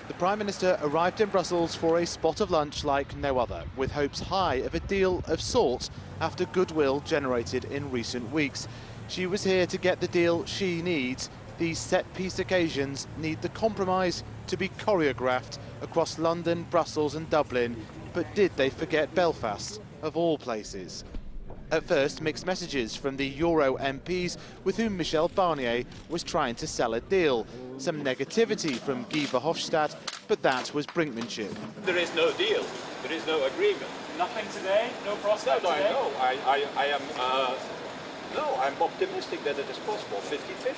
The Prime Minister arrived in Brussels for a spot of lunch like no other, with hopes high of a deal of sorts after goodwill generated in recent weeks. She was here to get the deal she needs. These set-piece occasions need the compromise to be choreographed across London, Brussels and Dublin. But did they forget Belfast, of all places? At first, mixed messages from the Euro MPs with whom Michel Barnier was trying to sell a deal. Some negativity from Guy Verhofstadt, but that was brinkmanship. There is no deal. There is no agreement. Nothing today? No prospect today? No, I'm optimistic that it is possible, 50-50.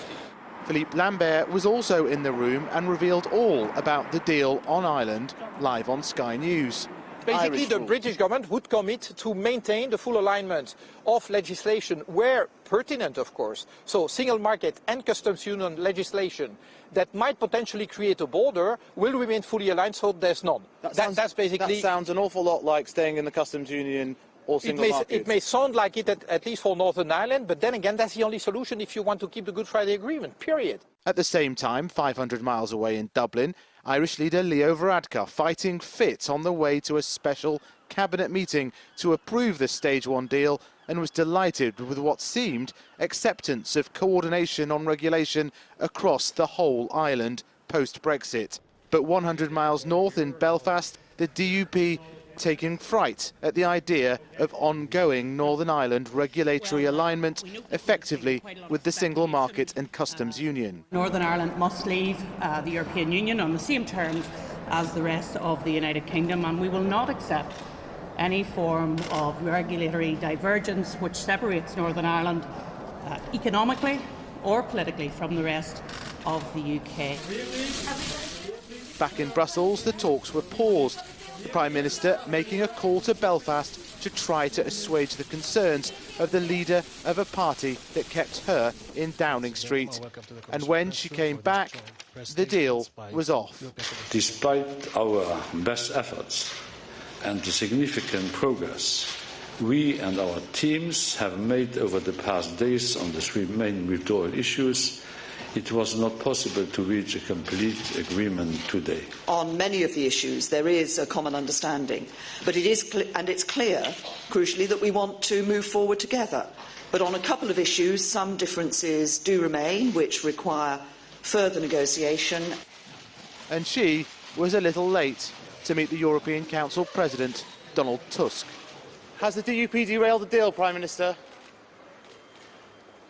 Philippe Lambert was also in the room and revealed all about the deal on Ireland, live on Sky News. Basically, the British government would commit to maintain the full alignment of legislation where pertinent, of course. So single market and customs union legislation that might potentially create a border will remain fully aligned, so there's none. That's basically... That sounds an awful lot like staying in the customs union or single market. It may sound like it, at least for Northern Ireland, but then again, that's the only solution if you want to keep the Good Friday Agreement, period. At the same time, 500 miles away in Dublin, Irish leader Leo Varadkar fighting fit on the way to a special cabinet meeting to approve the Stage 1 deal, and was delighted with what seemed acceptance of coordination on regulation across the whole island post-Brexit. But 100 miles north in Belfast, the DUP taking fright at the idea of ongoing Northern Ireland regulatory alignment effectively with the single market and customs union. Northern Ireland must leave the European Union on the same terms as the rest of the United Kingdom, and we will not accept any form of regulatory divergence which separates Northern Ireland economically or politically from the rest of the UK. Back in Brussels, the talks were paused. The Prime Minister making a call to Belfast to try to assuage the concerns of the leader of a party that kept her in Downing Street. And when she came back, the deal was off. Despite our best efforts and the significant progress we and our teams have made over the past days on the three main withdrawal issues, it was not possible to reach a complete agreement today. On many of the issues, there is a common understanding, but it's clear, crucially, that we want to move forward together. But on a couple of issues, some differences do remain, which require further negotiation. and she was a little late to meet the European Council President, Donald Tusk. Has the DUP derailed the deal, Prime Minister?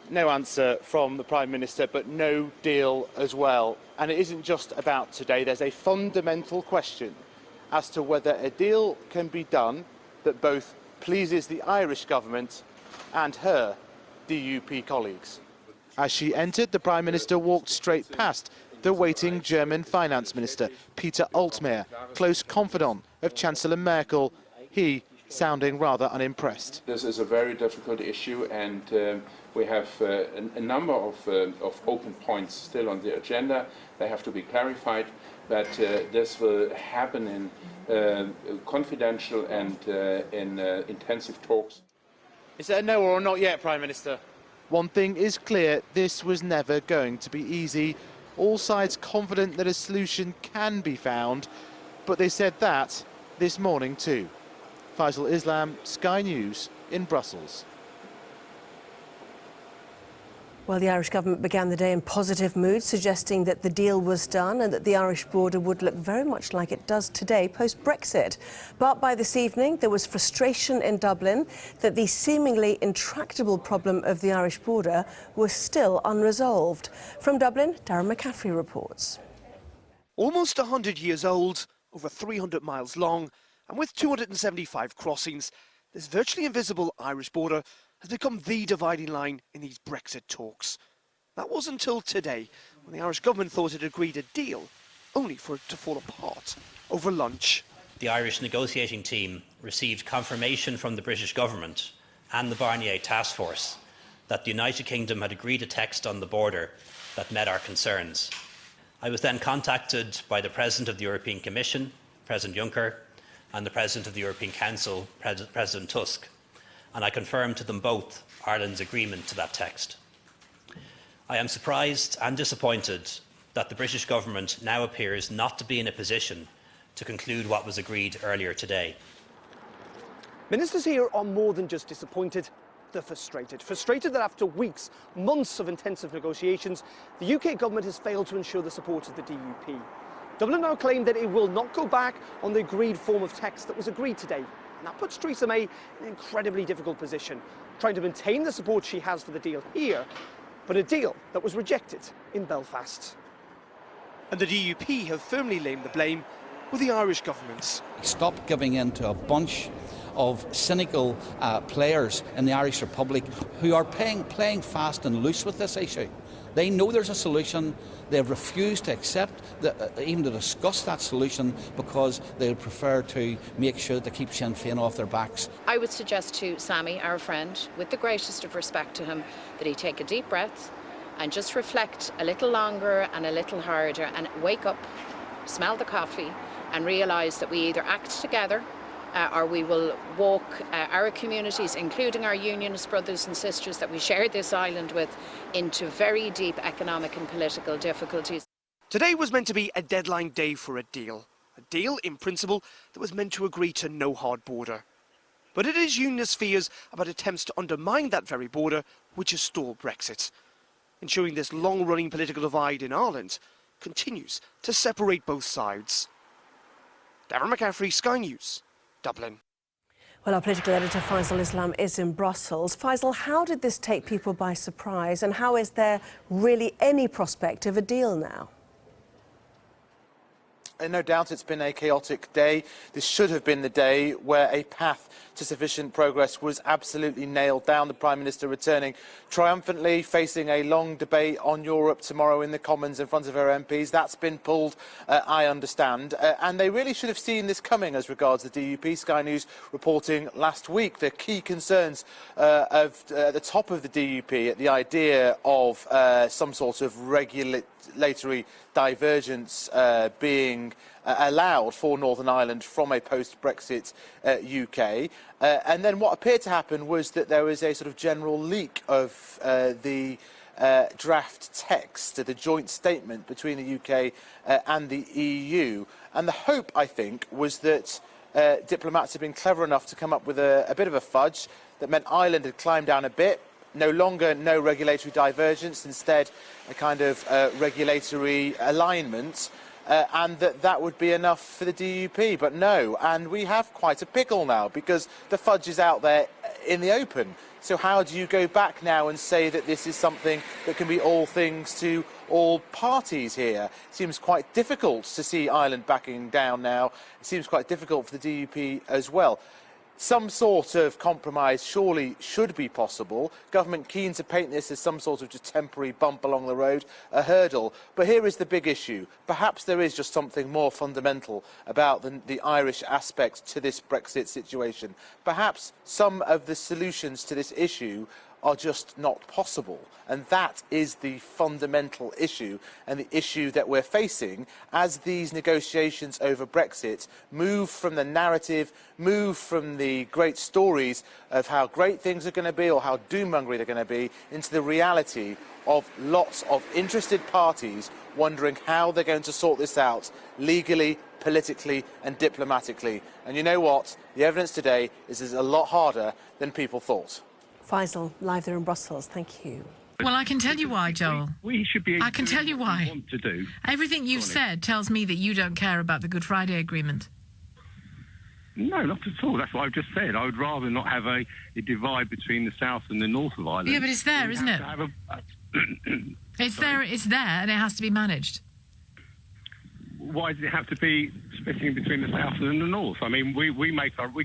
No answer from the Prime Minister, but no deal as well. And it isn't just about today. There's a fundamental question as to whether a deal can be done that both pleases the Irish government and her DUP colleagues. As she entered, the Prime Minister walked straight past the waiting German Finance Minister, Peter Altmaier, close confidant of Chancellor Merkel, he sounding rather unimpressed. This is a very difficult issue, and we have a number of open points still on the agenda. They have to be clarified, but this will happen in confidential and in intensive talks. Is there a no or not yet, Prime Minister? One thing is clear, this was never going to be easy. All sides confident that a solution can be found, but they said that this morning too. Faisal Islam, Sky News in Brussels. Well, the Irish government began the day in positive mood, suggesting that the deal was done and that the Irish border would look very much like it does today post-Brexit. But by this evening, there was frustration in Dublin that the seemingly intractable problem of the Irish border was still unresolved. From Dublin, Darren McCaffrey reports. Almost 100 years old, over 300 miles long, and with 275 crossings, this virtually invisible Irish border has become the dividing line in these Brexit talks. That was until today, when the Irish government thought it agreed a deal, only for it to fall apart over lunch. The Irish negotiating team received confirmation from the British government and the Barnier Task Force that the United Kingdom had agreed a text on the border that met our concerns. I was then contacted by the President of the European Commission, President Juncker, and the President of the European Council, President Tusk, and I confirmed to them both Ireland's agreement to that text. I am surprised and disappointed that the British government now appears not to be in a position to conclude what was agreed earlier today. Ministers here are more than just disappointed, they're frustrated. Frustrated that after weeks, months of intensive negotiations, the UK government has failed to ensure the support of the DUP. Dublin now claim that it will not go back on the agreed form of text that was agreed today. And that puts Theresa May in an incredibly difficult position, trying to maintain the support she has for the deal here, but a deal that was rejected in Belfast. And the DUP have firmly laid the blame with the Irish government. Stop giving in to a bunch of cynical players in the Irish Republic who are playing fast and loose with this issue. They know there's a solution. They've refused to accept, even to discuss that solution, because they would prefer to make sure they keep Sinn Féin off their backs. I would suggest to Sammy, our friend, with the greatest of respect to him, that he take a deep breath and just reflect a little longer and a little harder and wake up, smell the coffee and realise that we either act together or we will walk our communities, including our unionist brothers and sisters that we share this island with, into very deep economic and political difficulties. Today was meant to be a deadline day for a deal in principle that was meant to agree to no hard border. But it is unionist fears about attempts to undermine that very border which has stalled Brexit, ensuring this long-running political divide in Ireland continues to separate both sides. Darren McCaffrey, Sky News, Dublin. Well, our political editor Faisal Islam is in Brussels. Faisal, how did this take people by surprise, and how is there really any prospect of a deal now? No doubt it's been a chaotic day. This should have been the day where a path to sufficient progress was absolutely nailed down. The Prime Minister returning triumphantly, facing a long debate on Europe tomorrow in the Commons in front of her MPs. That's been pulled, I understand. And they really should have seen this coming as regards the DUP. Sky News reporting last week the key concerns of the top of the DUP at the idea of some sort of regulatory divergence being allowed for Northern Ireland from a post-Brexit UK. And then what appeared to happen was that there was a sort of general leak of the draft text, the joint statement between the UK and the EU. And the hope, I think, was that diplomats had been clever enough to come up with a bit of a fudge that meant Ireland had climbed down a bit. No longer no regulatory divergence, instead a kind of regulatory alignment. and that would be enough for the DUP. But no, and we have quite a pickle now because the fudge is out there in the open. So how do you go back now and say that this is something that can be all things to all parties here? It seems quite difficult to see Ireland backing down now. It seems quite difficult for the DUP as well. Some sort of compromise surely should be possible. Government keen to paint this as some sort of just temporary bump along the road, a hurdle. But here is the big issue. Perhaps there is just something more fundamental about the Irish aspect to this Brexit situation. Perhaps some of the solutions to this issue are just not possible. And that is the fundamental issue and the issue that we're facing as these negotiations over Brexit move from the narrative, move from the great stories of how great things are going to be or how doom-mongering they're going to be into the reality of lots of interested parties wondering how they're going to sort this out legally, politically and diplomatically. And you know what? The evidence today is a lot harder than people thought. Faisal, live there in Brussels. Thank you. Well, I can tell you why, Joel. We should be. I can tell you why. Want to do. Everything you've said tells me that you don't care about the Good Friday Agreement. No, not at all. That's what I've just said. I would rather not have a divide between the south and the north of Ireland. Yeah, but it's there, isn't it? It's there, and it has to be managed. Why does it have to be splitting between the south and the north? I mean, we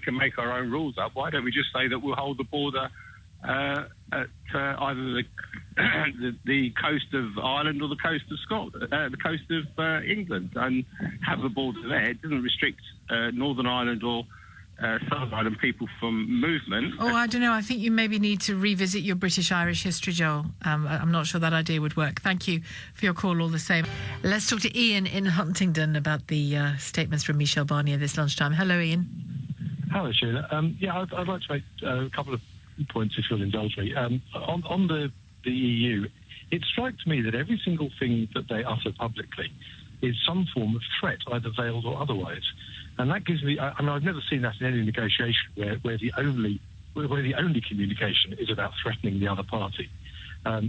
can make our own rules up. Why don't we just say that we'll hold the border at either the coast of Ireland or the coast of Scotland, the coast of England, and have the border there? It doesn't restrict Northern Ireland or Southern Ireland people from movement. Oh, I don't know. I think you maybe need to revisit your British-Irish history, Joel. I'm not sure that idea would work. Thank you for your call all the same. Let's talk to Ian in Huntingdon about the statements from Michel Barnier this lunchtime. Hello, Ian. Hello, Sheila. I'd like to make a couple of points, if you'll indulge me. On the EU, it strikes me that every single thing that they utter publicly is some form of threat, either veiled or otherwise. And that gives me, I mean, I've never seen that in any negotiation where the only communication is about threatening the other party.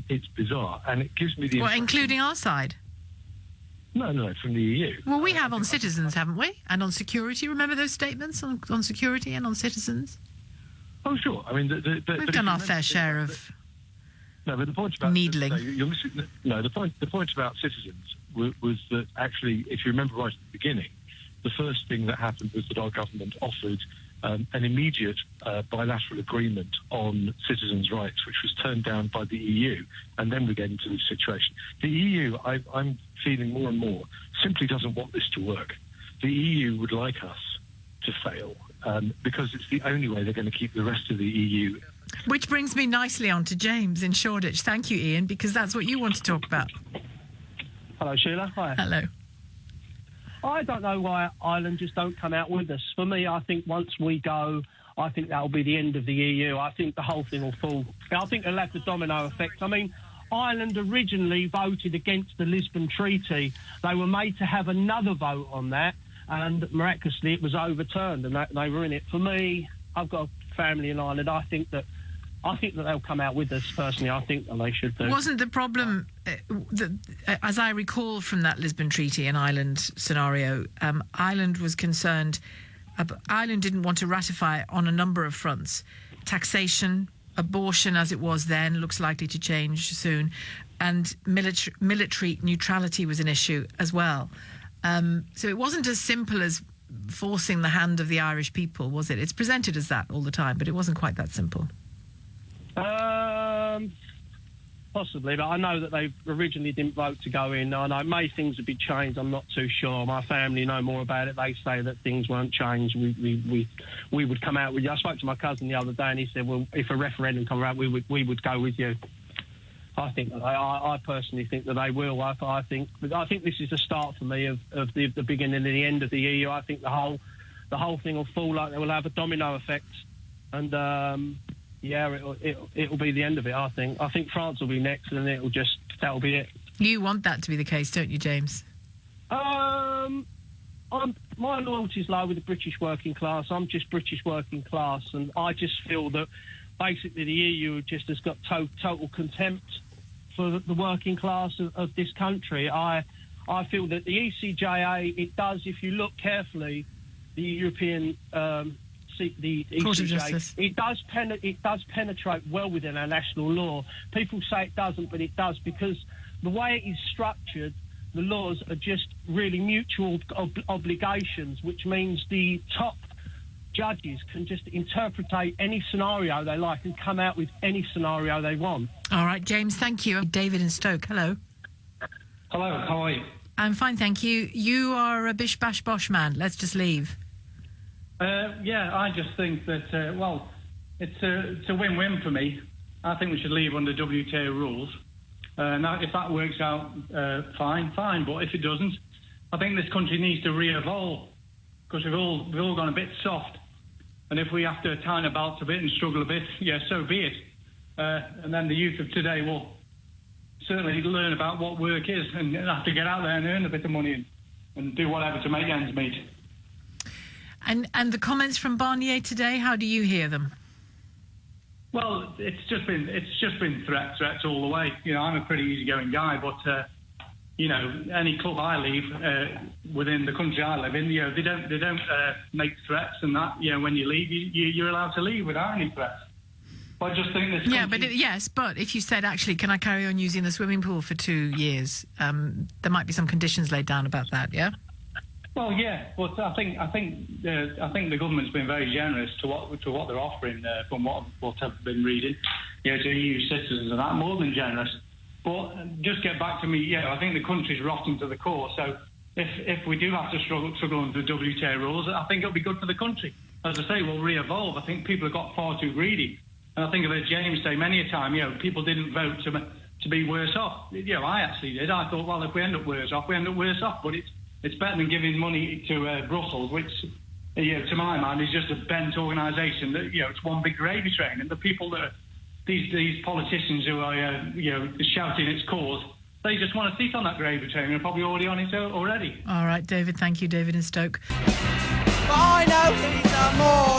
It's bizarre, and it gives me the Well, including our side? No, from the EU. Well, we have on citizens, haven't we? And on security. Remember those statements on security and on citizens? Oh, sure. I mean, we've done our fair share of. No, but the point about needling. The point about citizens was that actually, if you remember right at the beginning, the first thing that happened was that our government offered an immediate bilateral agreement on citizens' rights, which was turned down by the EU, and then we get into this situation. The EU, I'm feeling more and more, simply doesn't want this to work. The EU would like us to fail, because it's the only way they're going to keep the rest of the EU. Which brings me nicely on to James in Shoreditch. Thank you, Ian, because that's what you want to talk about. Hello, Sheila. Hi. Hello. I don't know why Ireland just don't come out with us. For me, I think once we go, I think that'll be the end of the EU. I think the whole thing will fall. I think it'll have the domino effect. I mean, Ireland originally voted against the Lisbon Treaty. They were made to have another vote on that, and miraculously it was overturned, and they were in it. For me, I've got a family in Ireland. I think that they'll come out with us, personally. I think that they should do. Wasn't the problem, as I recall from that Lisbon Treaty and Ireland scenario, Ireland was concerned, Ireland didn't want to ratify on a number of fronts. Taxation, abortion as it was then, looks likely to change soon, and military neutrality was an issue as well. So it wasn't as simple as forcing the hand of the Irish people, was it? It's presented as that all the time, but it wasn't quite that simple. Possibly, but I know that they originally didn't vote to go in. I know maybe things would be changed. I'm not too sure. My family know more about it. They say that things weren't changed. We would come out with you. I spoke to my cousin the other day, and he said, "Well, if a referendum come out, we would go with you." I personally think that they will. I think this is the start for me of the beginning and the end of the EU. I think the whole thing will fall like it will have a domino effect, and. Yeah, it'll be the end of it, I think. I think France will be next, and that'll be it. You want that to be the case, don't you, James? My loyalty's low with the British working class. I'm just British working class, and I just feel that basically the EU just has got total contempt for the working class of this country. I I feel that the ECJA, it does, if you look carefully, the European the Court of ECJ, Justice. it does penetrate well within our national law. People say it doesn't, but it does, because the way it is structured, the laws are just really mutual obligations, which means the top judges can just interpret any scenario they like and come out with any scenario they want. All right, James, thank you. David in Stoke, hello. Hello, how are you? I'm fine, thank you. You are a bish bash bosh man. Let's just leave. Yeah, I just think that, well, it's a win-win for me. I think we should leave under WTO rules. Now, if that works out, fine. But if it doesn't, I think this country needs to re-evolve, because we've all gone a bit soft. And if we have to tighten our belts a bit and struggle a bit, yeah, so be it. And then the youth of today will certainly learn about what work is and have to get out there and earn a bit of money and do whatever to make ends meet. And the comments from Barnier today, how do you hear them? Well, it's just been threats all the way. You know, I'm a pretty easygoing guy, but you know, any club I leave within the country I live in, you know, they don't make threats and that. You know, when you leave, you're allowed to leave without any threats. But I just think this. Yeah, but but if you said, actually, can I carry on using the swimming pool for 2 years? There might be some conditions laid down about that. Yeah. Well, yeah, but I think the government's been very generous to what they're offering from what I've been reading, you know, to EU citizens and that, more than generous. But just get back to me, yeah, I think the country's rotten to the core. So if we do have to struggle under WTO rules, I think it'll be good for the country. As I say, we'll re-evolve. I think people have got far too greedy, and I think I've heard James say many a time, you know, people didn't vote to be worse off. You know, I actually did. I thought, well, if we end up worse off, we end up worse off. But it's better than giving money to Brussels, which, you know, to my mind, is just a bent organisation. That, you know, it's one big gravy train, and the people that these politicians who are you know, shouting its cause, they just want a seat on that gravy train. They're probably already on it already. All right, David. Thank you, David in Stoke. I know he's a moron.